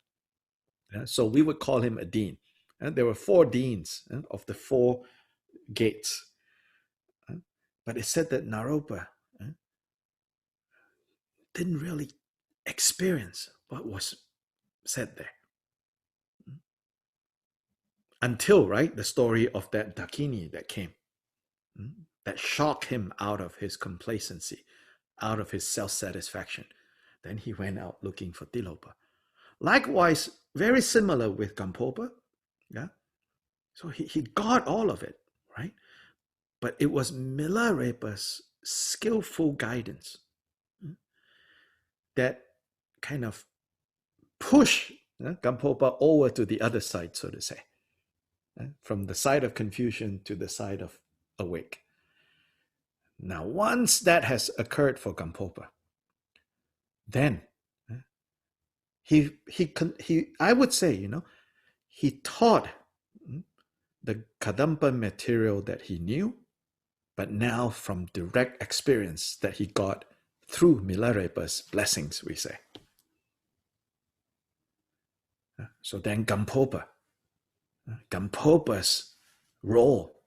Speaker 1: So we would call him a dean. There were 4 deans of the 4 gates. But it said that Naropa didn't really experience what was said there. Until, right, the story of that Dakini that came, that shocked him out of his complacency, out of his self-satisfaction. Then he went out looking for Tilopa. Likewise, very similar with Gampopa. Yeah. So he got all of it, right? But it was Milarepa's skillful guidance that kind of pushed Gampopa over to the other side, so to say, from the side of confusion to the side of awake. Now, once that has occurred for Gampopa, then he I would say, he taught the Kadampa material that he knew, but now from direct experience that he got through Milarepa's blessings, we say. So then Gampopa's role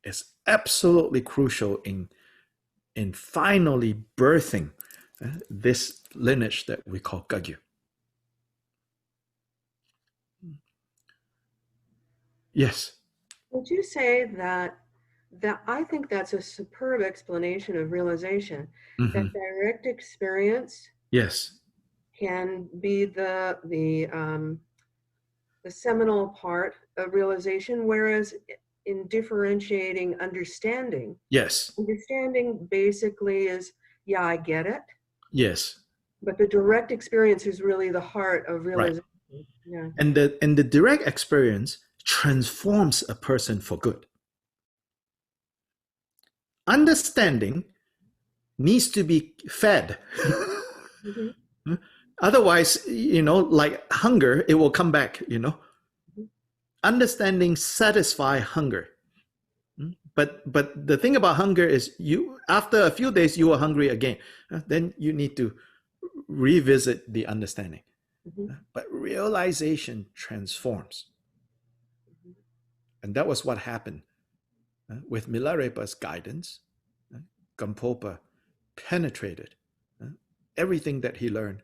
Speaker 1: is absolutely crucial in finally birthing this lineage that we call Kagyu. Yes.
Speaker 5: Would you say that I think that's a superb explanation of realization, that direct experience,
Speaker 1: yes,
Speaker 5: can be the seminal part of realization, whereas in differentiating understanding,
Speaker 1: yes,
Speaker 5: understanding basically is, yeah, I get it.
Speaker 1: Yes.
Speaker 5: But the direct experience is really the heart of realization. Right. Yeah.
Speaker 1: And the direct experience transforms a person for good. Understanding needs to be fed. Otherwise, like hunger, it will come back, Understanding satisfy hunger. But the thing about hunger is after a few days, you are hungry again. Then you need to revisit the understanding. But realization transforms. And that was what happened. With Milarepa's guidance, Gampopa penetrated everything that he learned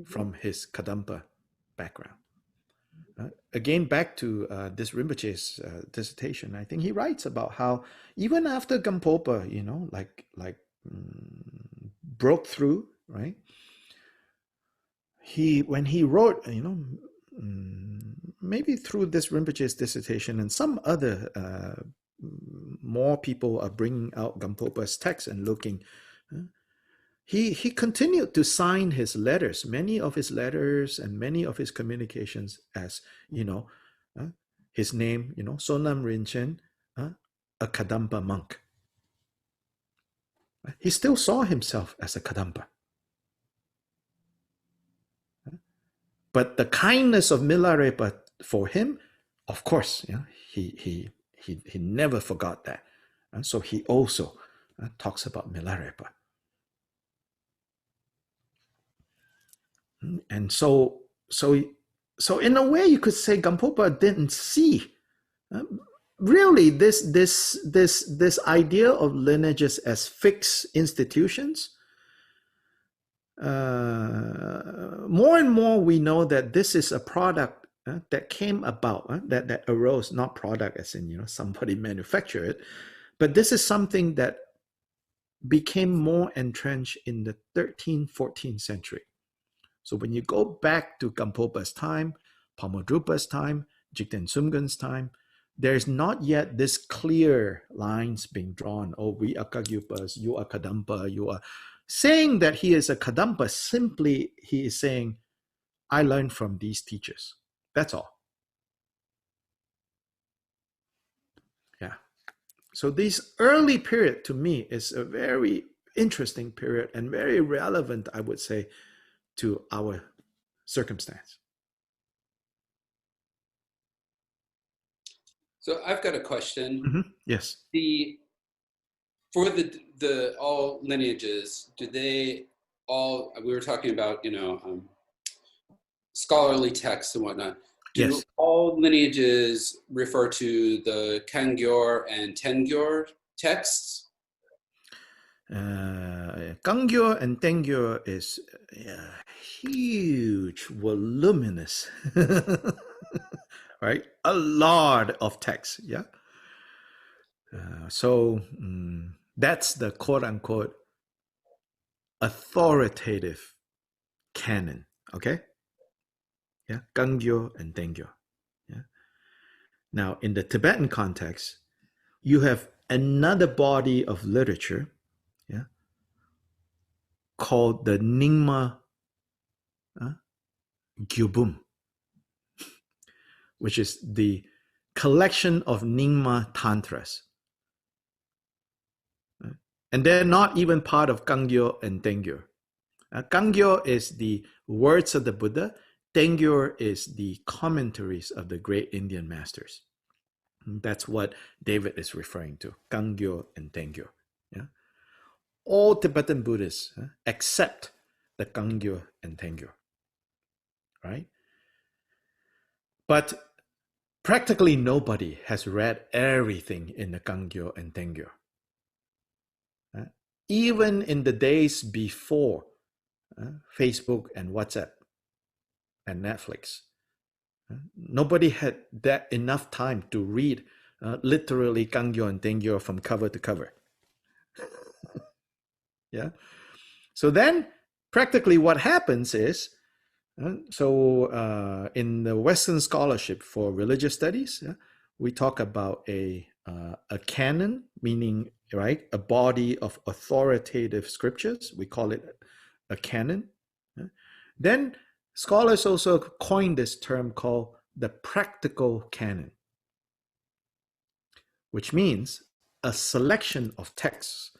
Speaker 1: from his Kadampa background. Again, back to this Rinpoche's dissertation, I think he writes about how even after Gampopa, broke through, right? When he wrote, maybe through this Rinpoche's dissertation and some other more people are bringing out Gampopa's text and looking, he continued to sign his letters, many of his letters and many of his communications as, his name, Sonam Rinchen, a Kadampa monk. He still saw himself as a Kadampa. But the kindness of Milarepa for him, of course, he never forgot that. So he also talks about Milarepa. And so in a way, you could say Gampopa didn't see really this idea of lineages as fixed institutions. More and more, we know that this is a product that came about, that arose, not product as in somebody manufactured it, but this is something that became more entrenched in the 13th, 14th century. So when you go back to Gampopa's time, Pamadrupa's time, Jigten Sumgun's time, there's not yet this clear lines being drawn. Oh, we are Kagyupas, you are Kadampa, you are... Saying that he is a Kadampa, simply he is saying, I learned from these teachers. That's all. Yeah. So this early period to me is a very interesting period and very relevant, I would say, to our circumstance.
Speaker 7: So I've got a question.
Speaker 1: Mm-hmm. Yes.
Speaker 7: For the all lineages, do they all? We were talking about scholarly texts and whatnot. Do
Speaker 1: yes.
Speaker 7: all lineages refer to the Kangyor and Tengyor texts?
Speaker 1: Kangyo and Tengyo is huge, voluminous, right? A lot of text, yeah. So that's the quote-unquote authoritative canon, okay? Yeah, Kangyo and Tengyo. Yeah. Now, in the Tibetan context, you have another body of literature, yeah, called the Nyingma Gyubum, which is the collection of Nyingma Tantras. And they're not even part of Kangyo and Tengyo. Kangyo is the words of the Buddha. Tengyo is the commentaries of the great Indian masters. That's what David is referring to, Kangyo and Tengyo. Yeah? All Tibetan Buddhists accept the Kangyo and Tengyo, right? But practically nobody has read everything in the Kangyo and Tengyo. Even in the days before Facebook and WhatsApp and Netflix, nobody had that enough time to read literally Kangyo and Tengyo from cover to cover. Yeah. So then practically what happens is, in the Western scholarship for religious studies, we talk about a canon, meaning, right, a body of authoritative scriptures. We call it a canon. Then scholars also coined this term called the practical canon, which means a selection of texts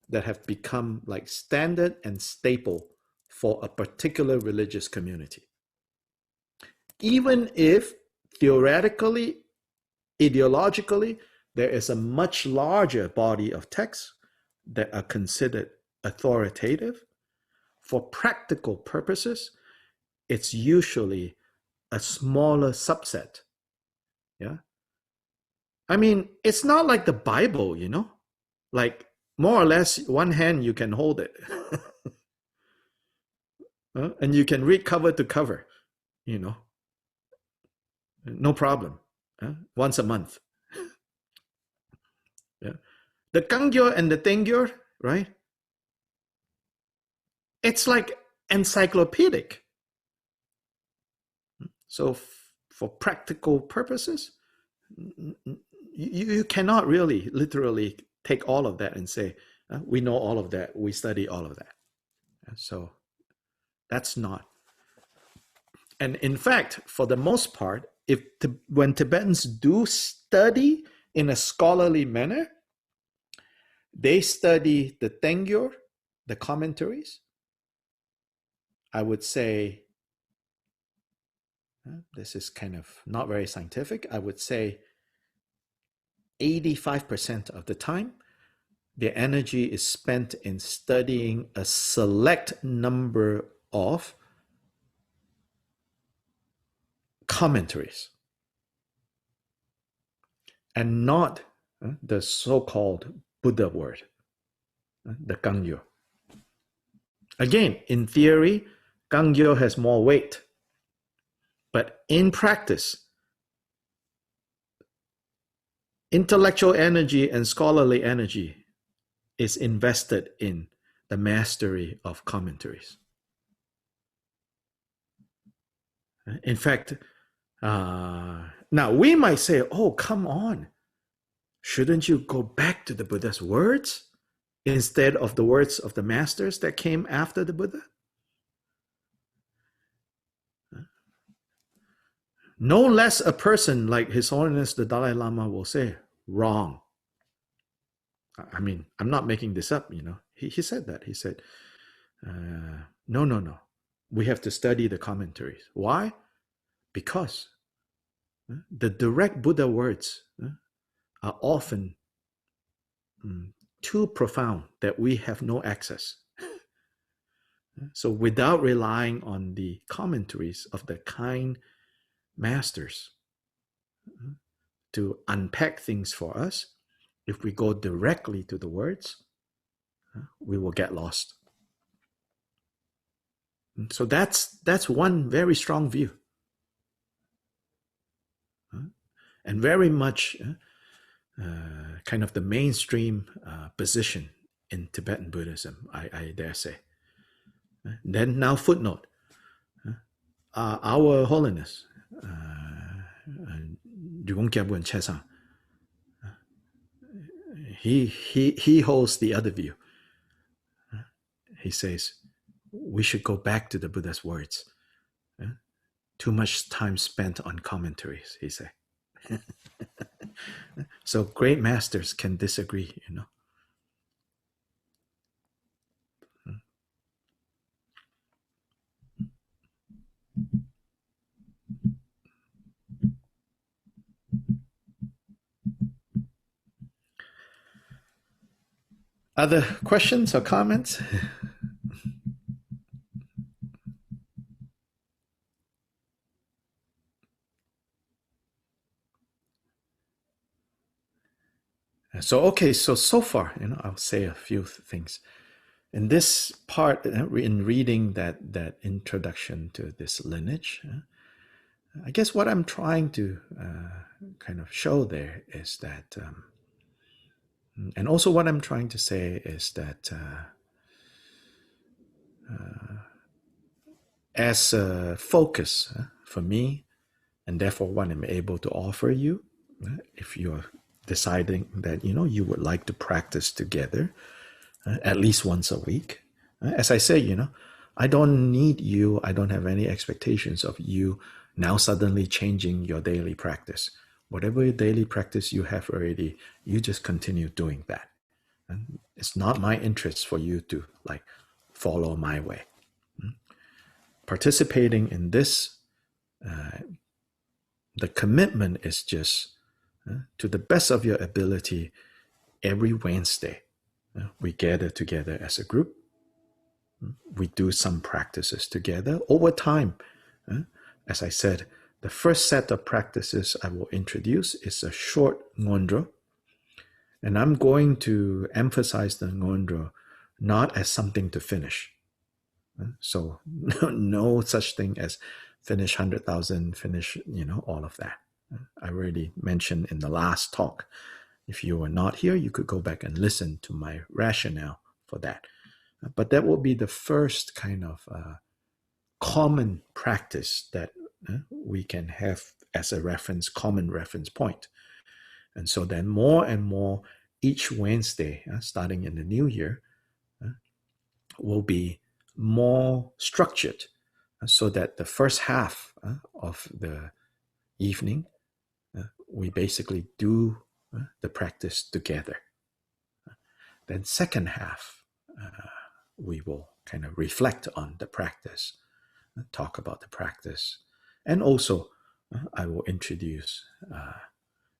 Speaker 1: that have become like standard and staple for a particular religious community. Even if theoretically, ideologically, there is a much larger body of texts that are considered authoritative, for practical purposes, it's usually a smaller subset. Yeah. I mean, it's not like the Bible, like more or less one hand you can hold it. And you can read cover to cover, no problem. Once a month. Yeah. The Kangyo and the Tengyo, right? It's like encyclopedic. So for practical purposes, you cannot really literally take all of that and say, we know all of that, we study all of that. So that's not. And in fact, for the most part, when Tibetans do study in a scholarly manner, they study the Tengyur, the commentaries. I would say, this is kind of not very scientific, I would say 85% of the time, their energy is spent in studying a select number of commentaries and not the so-called Buddha word, the Gangyo. Again, in theory, Gangyo has more weight, but in practice, intellectual energy and scholarly energy is invested in the mastery of commentaries. In fact, now we might say, oh, come on. Shouldn't you go back to the Buddha's words instead of the words of the masters that came after the Buddha? No less a person like His Holiness the Dalai Lama will say, wrong. I mean, I'm not making this up, you know. He said that. He said, no. We have to study the commentaries. Why? Because the direct Buddha words are often too profound that we have no access. So without relying on the commentaries of the kind masters to unpack things for us, if we go directly to the words, we will get lost. So that's one very strong view. And very much kind of the mainstream position in Tibetan Buddhism, I dare say. Then now footnote. Our Holiness, he holds the other view. He says, we should go back to the Buddha's words. Too much time spent on commentaries, he said. So great masters can disagree, you know. Other questions or comments? So far, you know, I'll say a few things. In this part, in reading that introduction to this lineage, I guess what I'm trying to kind of show there is that, and also what I'm trying to say is that as a focus for me, and therefore what I'm able to offer you, if you're deciding that, you know, you would like to practice together at least once a week. As I say, you know, I don't need you, I don't have any expectations of you now suddenly changing your daily practice. Whatever daily practice you have already, you just continue doing that. And it's not my interest for you to like follow my way. Participating in this, the commitment is just to the best of your ability, every Wednesday, we gather together as a group. We do some practices together over time. As I said, the first set of practices I will introduce is a short ngondro. And I'm going to emphasize the ngondro not as something to finish. So no such thing as finish 100,000, finish, you know, all of that. I already mentioned in the last talk. If you were not here, you could go back and listen to my rationale for that. But that will be the first kind of common practice that we can have as a reference, common reference point. And so then more and more each Wednesday, starting in the new year, will be more structured, so that the first half of the evening, we basically do the practice together. Then second half, we will kind of reflect on the practice, talk about the practice, and also I will introduce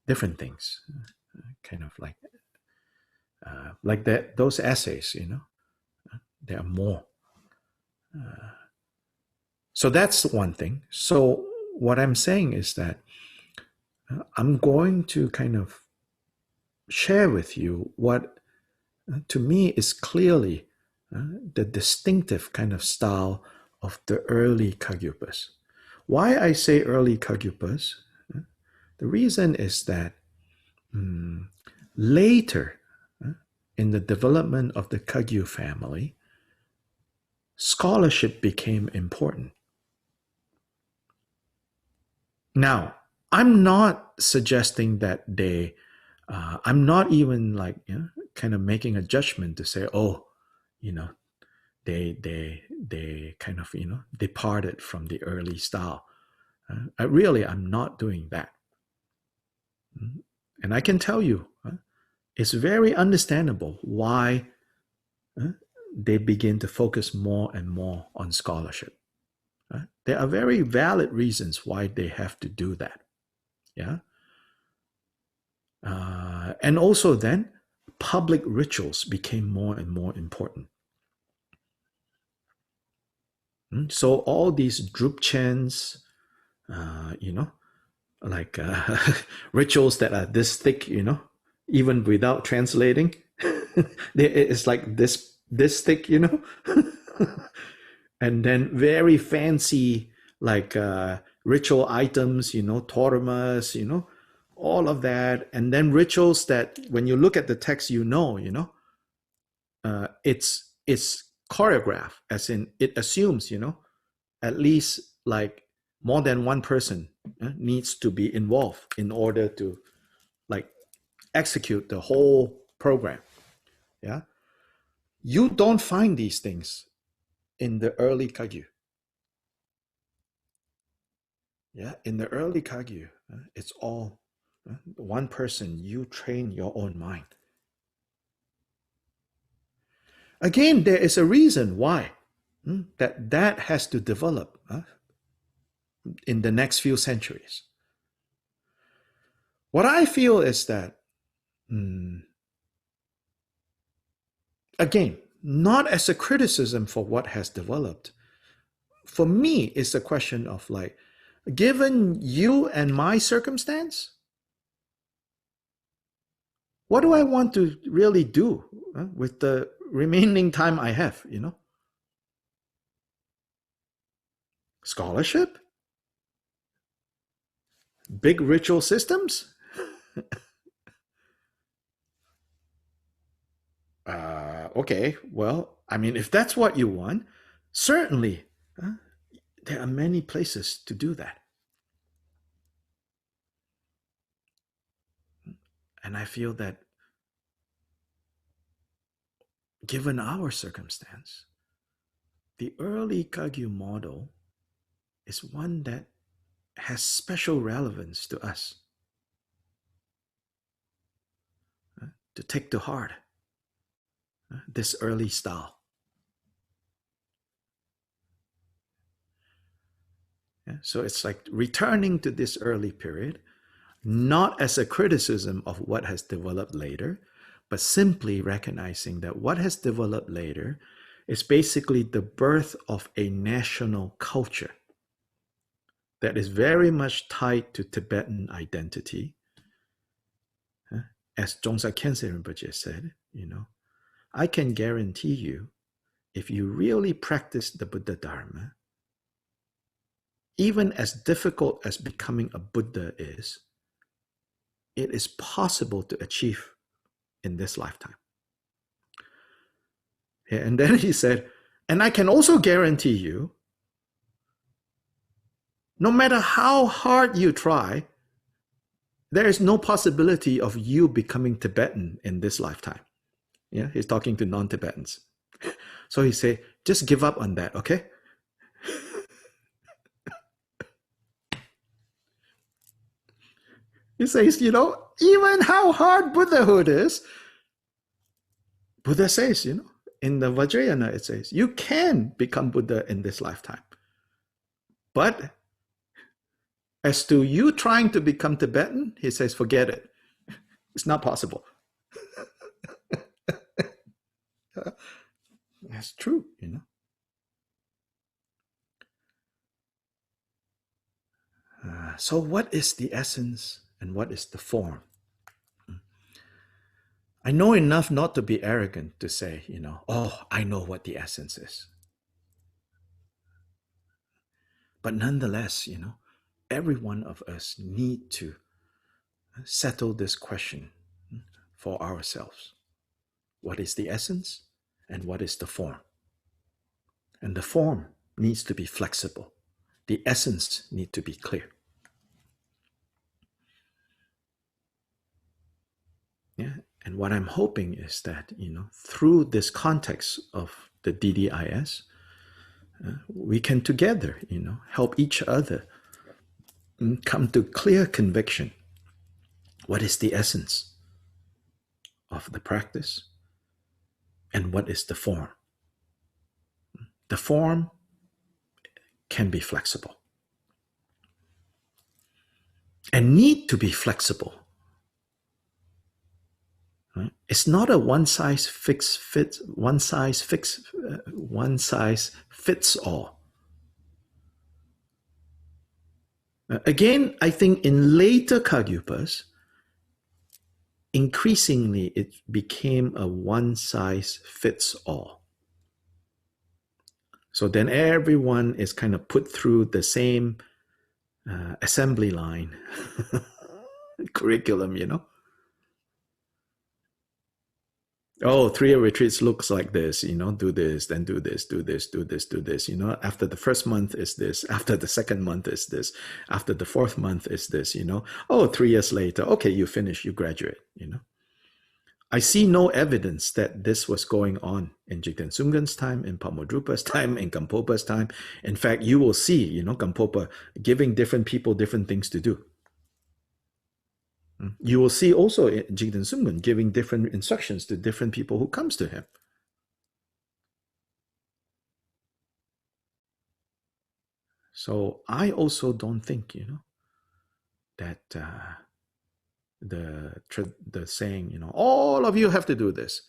Speaker 1: different things, kind of like that. Those essays, there are more. So that's one thing. So what I'm saying is that I'm going to kind of share with you what to me is clearly the distinctive kind of style of the early Kagyupas. Why I say early Kagyupas? The reason is that later in the development of the Kagyu family, scholarship became important. Now, I'm not suggesting that I'm not even kind of making a judgment to say, oh, they kind of, departed from the early style. I'm not doing that. And I can tell you, it's very understandable why they begin to focus more and more on scholarship. There are very valid reasons why they have to do that. Yeah. And also then, public rituals became more and more important. So all these drupchans, rituals that are this thick, even without translating, it's like this thick, and then very fancy ritual items, toramas, all of that, and then rituals that when you look at the text, it's choreographed, as in it assumes, at least more than one person needs to be involved in order to execute the whole program. Yeah, you don't find these things in the early Kagyu. Yeah, in the early Kagyu, it's all one person. You train your own mind. Again, there is a reason why that has to develop in the next few centuries. What I feel is that, again, not as a criticism for what has developed. For me, it's a question of given you and my circumstance, what do I want to really do with the remaining time I have, Scholarship? Big ritual systems? Okay, well, if that's what you want, certainly there are many places to do that. And I feel that given our circumstance, the early Kagyu model is one that has special relevance to us, to take to heart this early style. Yeah, so it's like returning to this early period, not as a criticism of what has developed later, but simply recognizing that what has developed later is basically the birth of a national culture that is very much tied to Tibetan identity. As Dzongsa Khyentse Rinpoche said, I can guarantee you, if you really practice the Buddha Dharma, even as difficult as becoming a Buddha is, it is possible to achieve in this lifetime. Yeah, and then he said, and I can also guarantee you, no matter how hard you try, there is no possibility of you becoming Tibetan in this lifetime. Yeah, he's talking to non-Tibetans. So he say, just give up on that, okay? He says, even how hard Buddhahood is, Buddha says, in the Vajrayana, it says, you can become Buddha in this lifetime. But as to you trying to become Tibetan, he says, forget it. It's not possible. That's true, So what is the essence and what is the form? I know enough not to be arrogant to say, oh, I know what the essence is. But nonetheless, every one of us need to settle this question for ourselves. What is the essence and what is the form? And the form needs to be flexible. The essence needs to be clear. Yeah. And what I'm hoping is that, through this context of the DDIS, we can together, help each other come to clear conviction. What is the essence of the practice and what is the form? The form can be flexible and need to be flexible. Right? It's not a one size fits all. Again, I think in later Kagyupas, increasingly it became a one size fits all. So then everyone is kind of put through the same assembly line curriculum, Oh, 3-year retreats looks like this, do this, then do this, do this, do this, do this. After the first month is this, after the second month is this, after the fourth month is this, Oh, 3 years later, okay, you finish, you graduate, I see no evidence that this was going on in Jigten Sumgön's time, in Pamodrupa's time, in Gampopa's time. In fact, you will see, Gampopa giving different people different things to do. You will see also Jigten Sumgön giving different instructions to different people who comes to him. So I also don't think, that the saying, all of you have to do this.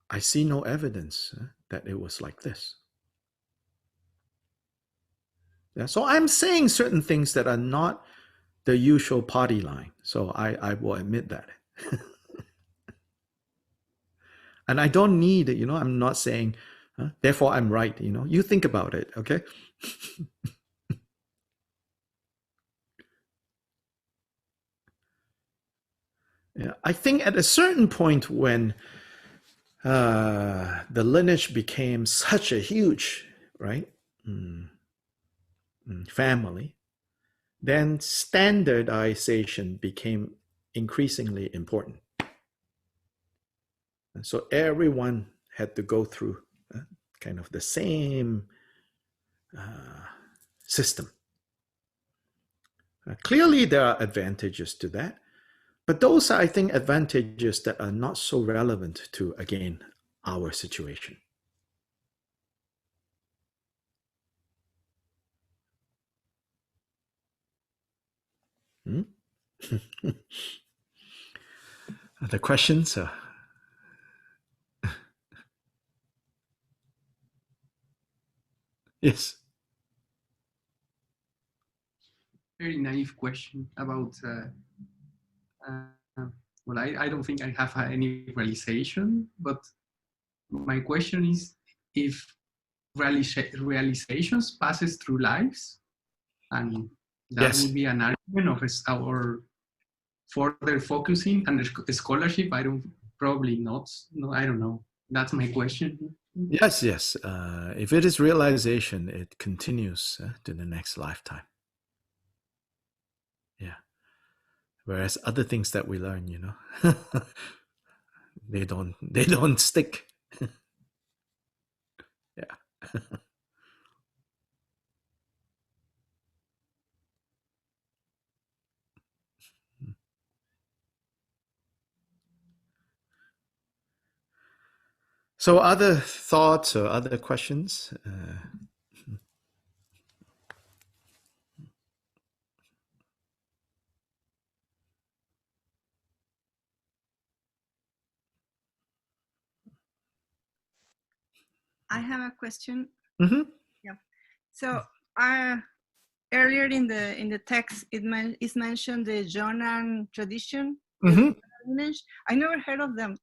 Speaker 1: I see no evidence that it was like this. Yeah, so I'm saying certain things that are not the usual party line. So I will admit that. And I don't need, I'm not saying, therefore I'm right, you think about it, okay? Yeah, I think at a certain point when the lineage became such a huge, right, family, then standardization became increasingly important. And so everyone had to go through kind of the same system. Clearly, there are advantages to that, but those are, I think, advantages that are not so relevant to, again, our situation. The questions? Yes.
Speaker 3: Very naive question about, well, I don't think I have any realization, but my question is if realizations passes through lives, and that
Speaker 1: Yes.
Speaker 3: would be an argument of our further focusing and scholarship. I don't, probably not. No, I don't know. That's my question.
Speaker 1: Yes. If it is realization, it continues to the next lifetime. Yeah. Whereas other things that we learn, they don't stick. Yeah. So other thoughts or other questions?
Speaker 8: I have a question.
Speaker 1: Mm-hmm.
Speaker 8: Yeah. So earlier in the text, is mentioned the Jonan tradition.
Speaker 1: Mm-hmm.
Speaker 8: Lineage. I never heard of them.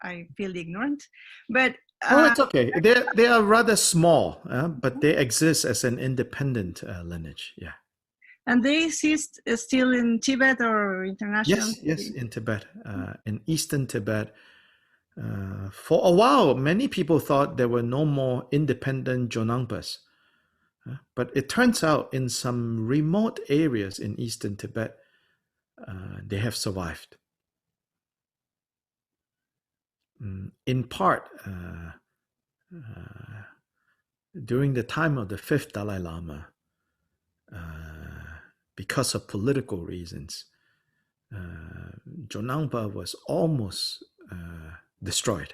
Speaker 8: I feel ignorant, but
Speaker 1: Oh, it's okay. They are rather small, but they exist as an independent lineage. Yeah.
Speaker 8: and they exist still in Tibet or international.
Speaker 1: Yes, in Tibet, in eastern Tibet. For a while, many people thought there were no more independent Jonangpas. But it turns out in some remote areas in eastern Tibet, they have survived. In part, during the time of the fifth Dalai Lama, because of political reasons, Jonangpa was almost destroyed.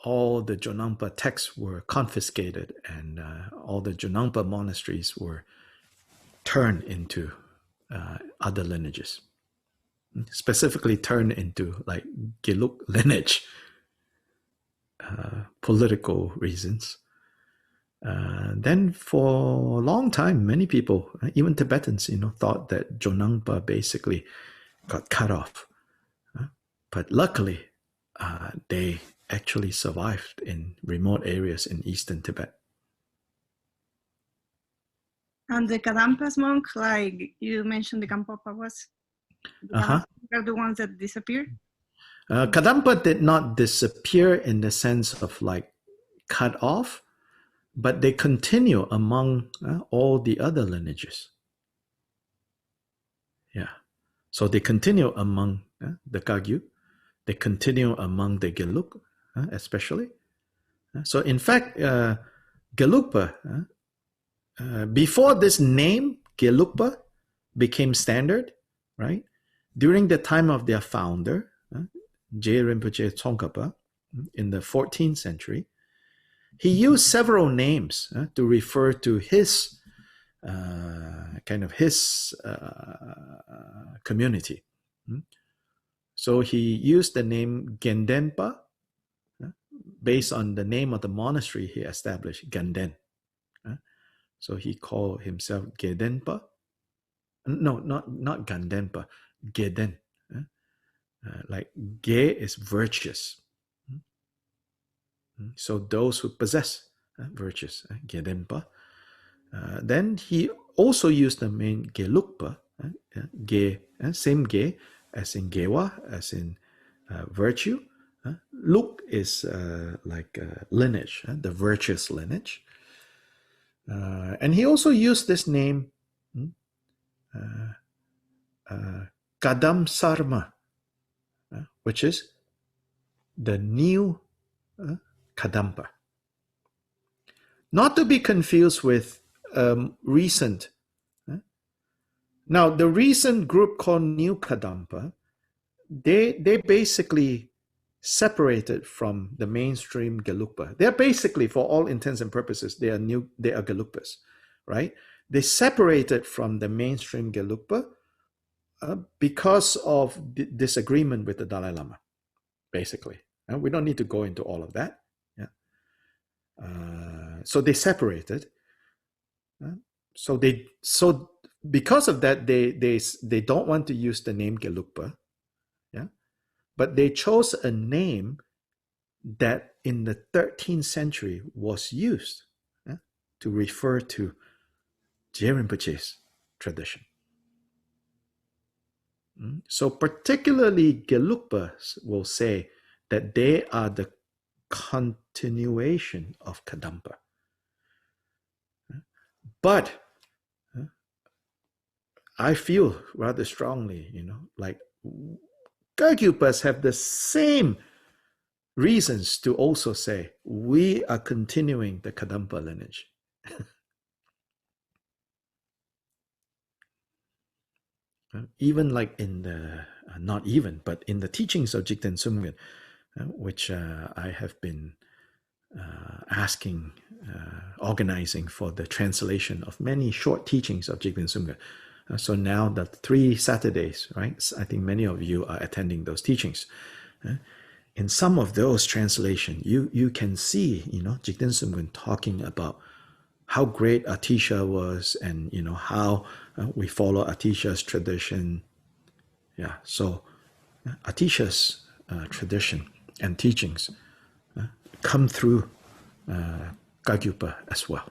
Speaker 1: All the Jonangpa texts were confiscated, and all the Jonangpa monasteries were turned into other lineages, specifically turned into like Gelug lineage, political reasons. Then for a long time, many people, even Tibetans, thought that Jonangpa basically got cut off. But luckily, they actually survived in remote areas in eastern Tibet.
Speaker 8: And the Kadampas monk, like you mentioned, the Gampopa was, are the ones that disappeared?
Speaker 1: Kadampa did not disappear in the sense of like cut off, but they continue among all the other lineages. Yeah. So they continue among the Kagyu, they continue among the Gelug, especially. So in fact, Gelugpa, before this name, Gelugpa, became standard, right? During the time of their founder, Je Rinpoche Tsongkhapa, in the 14th century, he used several names to refer to his community. So he used the name Gendenpa based on the name of the monastery he established, Ganden. So he called himself Gedenpa. No, not Gandenpa, Geden. Like Ge is virtuous. So those who possess virtues, Gedenpa. Then he also used the name Gelugpa, Ge, same Ge as in Gewa, as in virtue. Luk is like lineage, the virtuous lineage. And he also used this name, Kadam Sarma, which is the new Kadampa. Not to be confused with recent. Now, the recent group called New Kadampa, they basically separated from the mainstream Gelugpa. They're basically, for all intents and purposes, they are Gelugpas, right? They separated from the mainstream Gelugpa because of disagreement with the Dalai Lama, basically. We don't need to go into all of that. Yeah. So they separated. So because of that, they don't want to use the name Gelugpa. Yeah. But they chose a name that in the 13th century was used to refer to Je Rinpoche's tradition. So particularly Gelugpas will say that they are the continuation of Kadampa. But I feel rather strongly, like Kagyupas have the same reasons to also say we are continuing the Kadampa lineage. Even like in the, not even, but in the teachings of Jigten Sumgön, which I have been organizing for the translation of many short teachings of Jigten Sumgön. So now the 3 Saturdays, right? I think many of you are attending those teachings. In some of those translations, you can see, Jigten Sumgön talking about how great Atisha was, and how we follow Atisha's tradition. Yeah, so Atisha's tradition and teachings come through Kagyupa as well.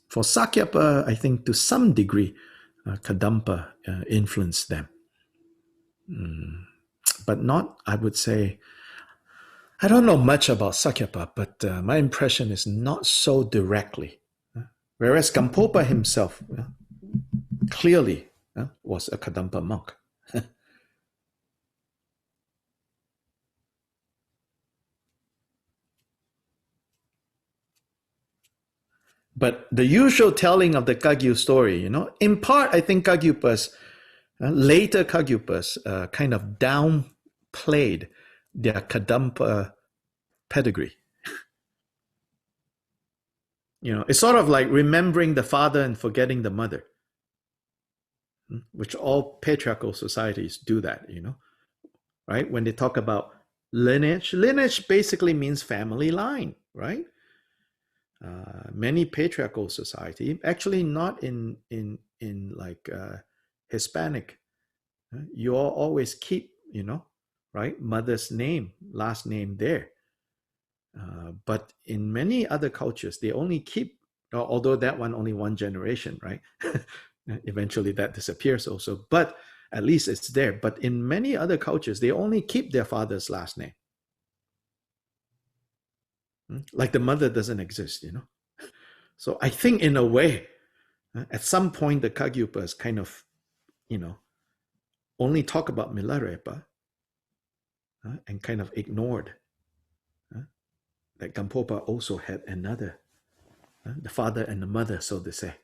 Speaker 1: For Sakyapa, I think to some degree, Kadampa influenced them. But not, I would say, I don't know much about Sakyapa, but my impression is not so directly. Whereas Gampopa himself clearly was a Kadampa monk. But the usual telling of the Kagyu story, in part, I think Kagyupas, later Kagyupas, kind of downplayed their Kadampa pedigree. It's sort of like remembering the father and forgetting the mother, which all patriarchal societies do that, right? When they talk about lineage basically means family line, right? Many patriarchal society, actually not in like Hispanic, you all always keep, right, mother's name, last name there. But in many other cultures, they only keep, although that only one generation, right? Eventually that disappears also, but at least it's there. But in many other cultures, they only keep their father's last name. Like the mother doesn't exist, So I think in a way, at some point, the Kagyupas kind of, only talk about Milarepa and kind of ignored that Gampopa also had another, the father and the mother, so to say,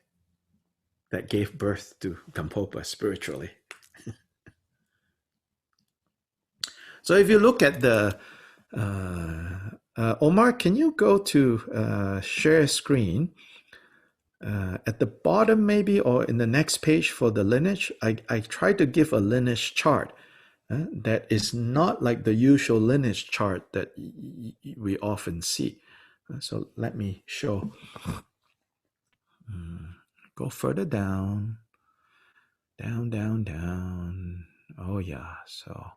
Speaker 1: that gave birth to Gampopa spiritually. So if you look at the, Omar, can you go to share screen? At the bottom maybe, or in the next page for the lineage, I try to give a lineage chart that is not like the usual lineage chart that we often see. So let me show. Go further down. Down. Oh yeah, so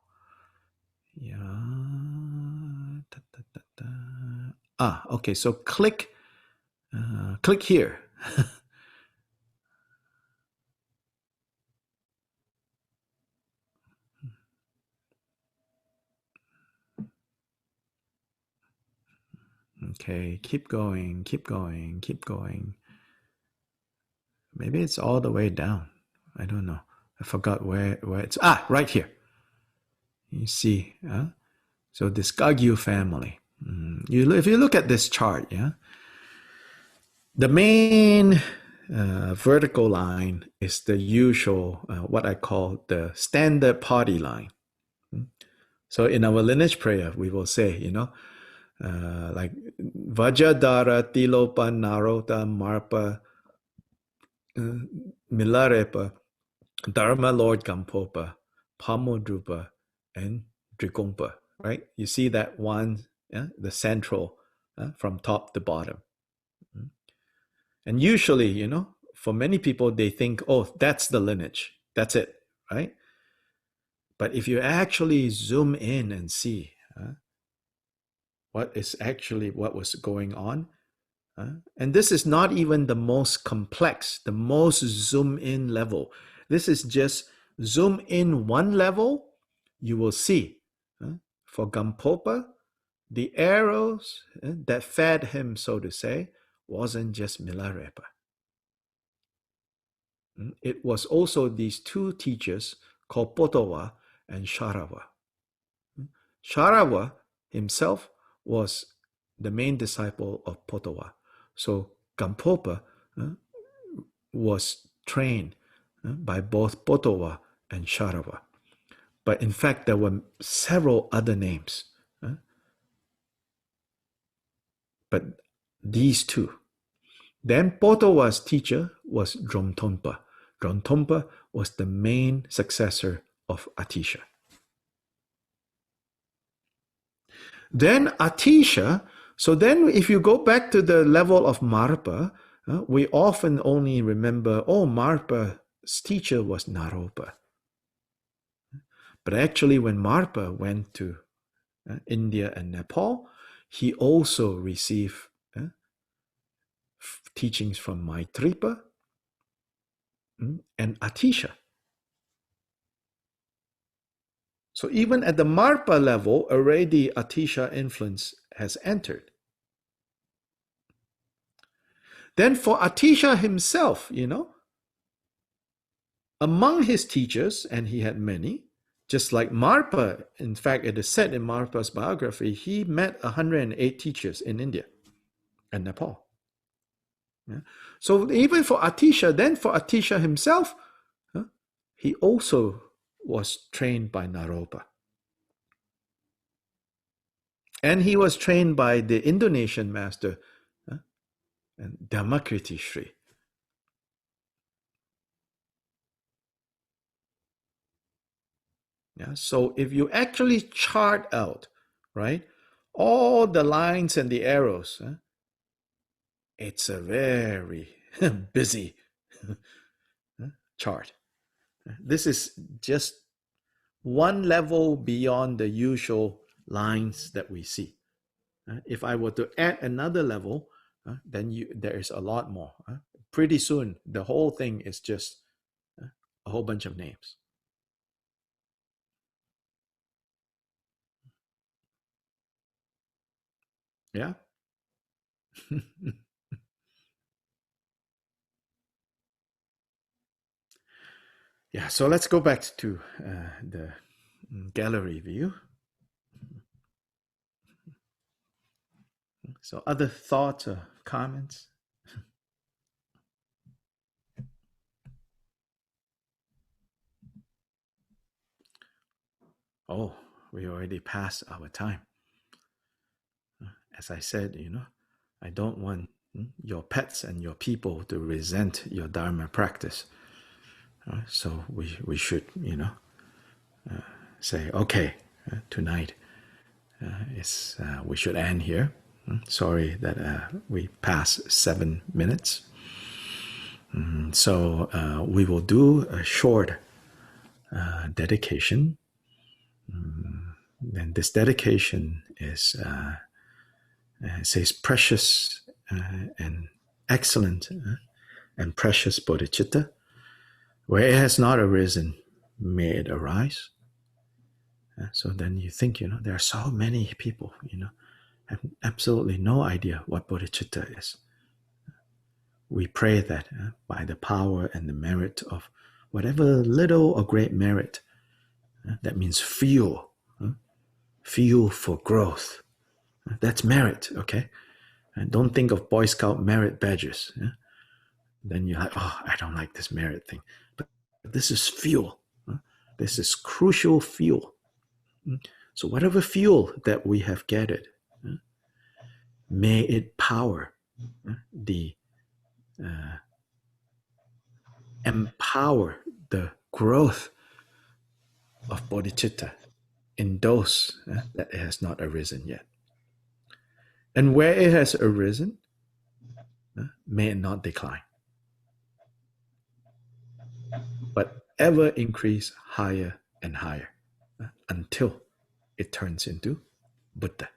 Speaker 1: yeah. Okay, so click here. Okay, keep going. Maybe it's all the way down. I don't know. I forgot where it's. Right here. You see, so this Kagyu family. If you look at this chart, the main vertical line is the usual, what I call the standard party line. So in our lineage prayer, we will say, like Vajradhara, Tilopa, Narota, Marpa, Milarepa, Dharma Lord Gampopa, Pamodrupa, and Drigompa, right? You see that one, the central, from top to bottom. And usually, for many people, they think, oh, that's the lineage. That's it, right? But if you actually zoom in and see what was going on, and this is not even the most complex, the most zoom in level. This is just zoom in one level, you will see for Gampopa, the arrows that fed him, so to say, wasn't just Milarepa. It was also these two teachers called Potowa and Sharawa. Sharawa himself was the main disciple of Potowa. So Gampopa was trained by both Potowa and Sharawa. But in fact, there were several other names. But these two. Then Potowa's teacher was Dromtonpa. Dromtonpa was the main successor of Atisha. Then Atisha, so then if you go back to the level of Marpa, we often only remember, oh, Marpa's teacher was Naropa. But actually when Marpa went to India and Nepal, he also received teachings from Maitripa and Atisha. So even at the Marpa level, already Atisha influence has entered. Then for Atisha himself, among his teachers, and he had many, just like Marpa, in fact, it is said in Marpa's biography, he met 108 teachers in India and Nepal. Yeah. So even for Atisha, then for Atisha himself, he also was trained by Naropa. And he was trained by the Indonesian master, Dhammakriti Sri. Yeah, so if you actually chart out, right, all the lines and the arrows, it's a very busy chart. This is just one level beyond the usual lines that we see. If I were to add another level, then there is a lot more. Pretty soon, the whole thing is just a whole bunch of names. Yeah? Yeah, so let's go back to the gallery view. So other thoughts or comments? Oh, we already passed our time. As I said, I don't want your pets and your people to resent your Dharma practice. So we should, say, okay, tonight we should end here. Sorry that we passed 7 minutes. So we will do a short dedication. And this dedication is says precious and excellent and precious bodhicitta, where it has not arisen, may it arise. So then you think, there are so many people, have absolutely no idea what bodhicitta is. We pray that by the power and the merit of whatever little or great merit, that means fuel for growth. That's merit, okay? And don't think of Boy Scout merit badges. Then you're like, oh, I don't like this merit thing. But this is fuel. This is crucial fuel. So whatever fuel that we have gathered, may it power empower the growth of bodhicitta in those that it has not arisen yet. And where it has arisen, may it not decline, but ever increase higher and higher until it turns into Buddha.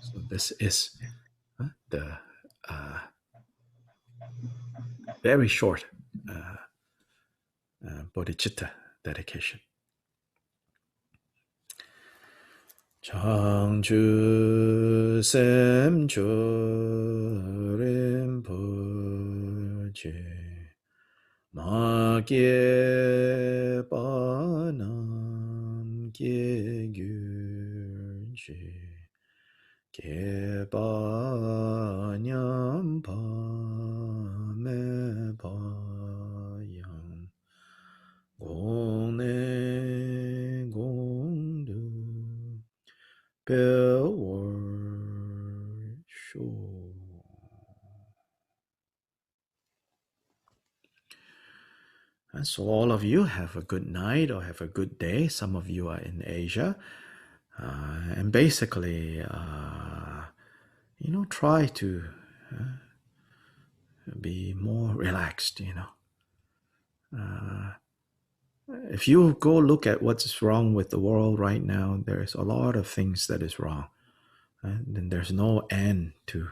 Speaker 1: So this is the very short bodhicitta dedication. Changchu Semcho Rinpoche Ma Kye Panam Kye Gyurche Kye Panyam Pa Me Payam Gong Ne Gong Du Bellward Shore. And so all of you have a good night or have a good day. Some of you are in Asia. And basically, try to be more relaxed, If you go look at what's wrong with the world right now, there's a lot of things that is wrong. And there's no end to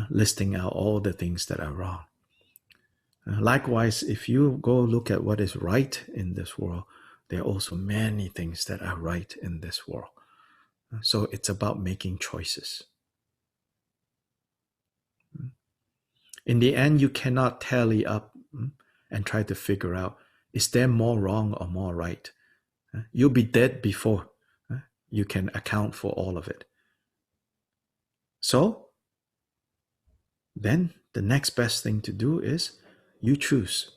Speaker 1: listing out all the things that are wrong. Likewise, if you go look at what is right in this world, there are also many things that are right in this world. So it's about making choices. In the end, you cannot tally up and try to figure out, is there more wrong or more right? You'll be dead before you can account for all of it. So then the next best thing to do is you choose.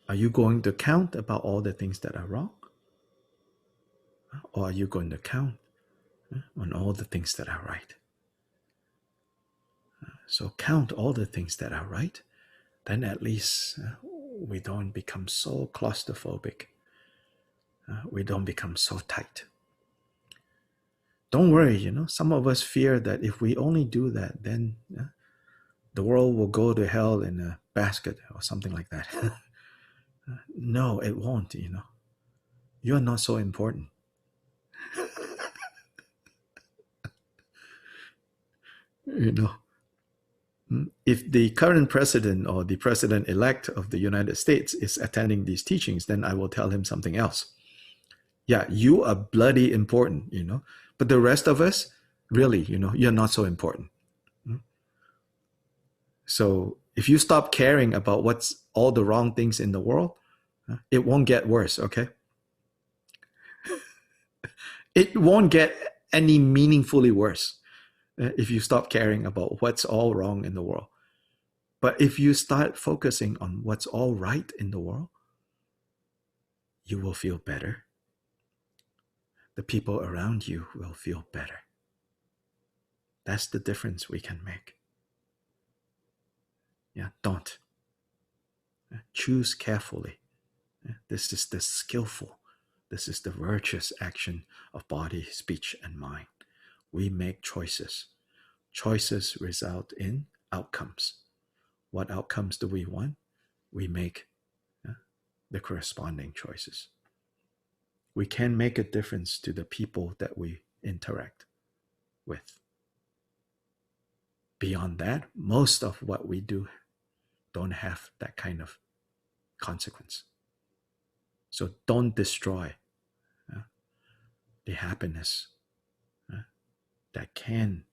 Speaker 1: Are you going to count about all the things that are wrong? Or are you going to count on all the things that are right? So count all the things that are right, then at least we don't become so claustrophobic. We don't become so tight. Don't worry, some of us fear that if we only do that, then the world will go to hell in a basket or something like that. No, it won't, You're not so important. If the current president or the president-elect of the United States is attending these teachings, then I will tell him something else. Yeah, you are bloody important, but the rest of us, really, you're not so important. So if you stop caring about what's all the wrong things in the world, it won't get worse, okay? It won't get any meaningfully worse if you stop caring about what's all wrong in the world. But if you start focusing on what's all right in the world, you will feel better. The people around you will feel better. That's the difference we can make. Yeah, don't. Choose carefully. This is the skillful, this is the virtuous action of body, speech, and mind. We make choices. Choices result in outcomes. What outcomes do we want? We make the corresponding choices. We can make a difference to the people that we interact with. Beyond that, most of what we do don't have that kind of consequence. So don't destroy the happiness that can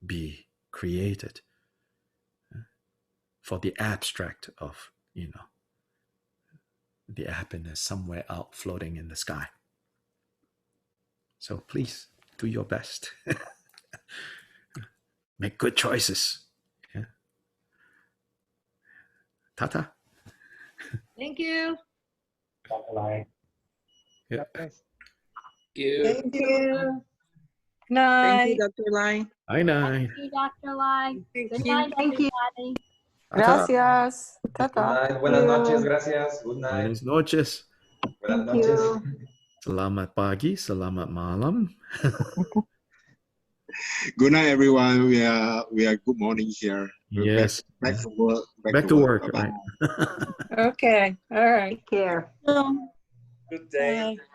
Speaker 1: be created for the abstract of, the happiness somewhere out floating in the sky. So please do your best. Make good choices. Yeah. Tata.
Speaker 9: Thank you.
Speaker 1: Yeah.
Speaker 7: Thank you.
Speaker 5: Thank you.
Speaker 9: Night.
Speaker 8: Thank you, Dr. Lai.
Speaker 1: Bye night.
Speaker 9: Thank you, Dr. Lai.
Speaker 8: Thank
Speaker 9: Good
Speaker 8: you.
Speaker 9: night, everybody.
Speaker 1: Tata.
Speaker 10: Gracias.
Speaker 11: Good
Speaker 10: Tata.
Speaker 11: night. Buenas noches. Gracias. Good night.
Speaker 1: Buenas noches.
Speaker 11: Buenas
Speaker 5: Thank
Speaker 11: noches.
Speaker 5: you.
Speaker 1: Selamat pagi, selamat malam.
Speaker 12: Good night, everyone. We are good morning here. We're
Speaker 1: Yes.
Speaker 12: Back to work.
Speaker 1: Back to work,
Speaker 12: Bye-bye.
Speaker 1: right?
Speaker 9: Okay. All right.
Speaker 5: Take care.
Speaker 11: Good day.
Speaker 9: Bye.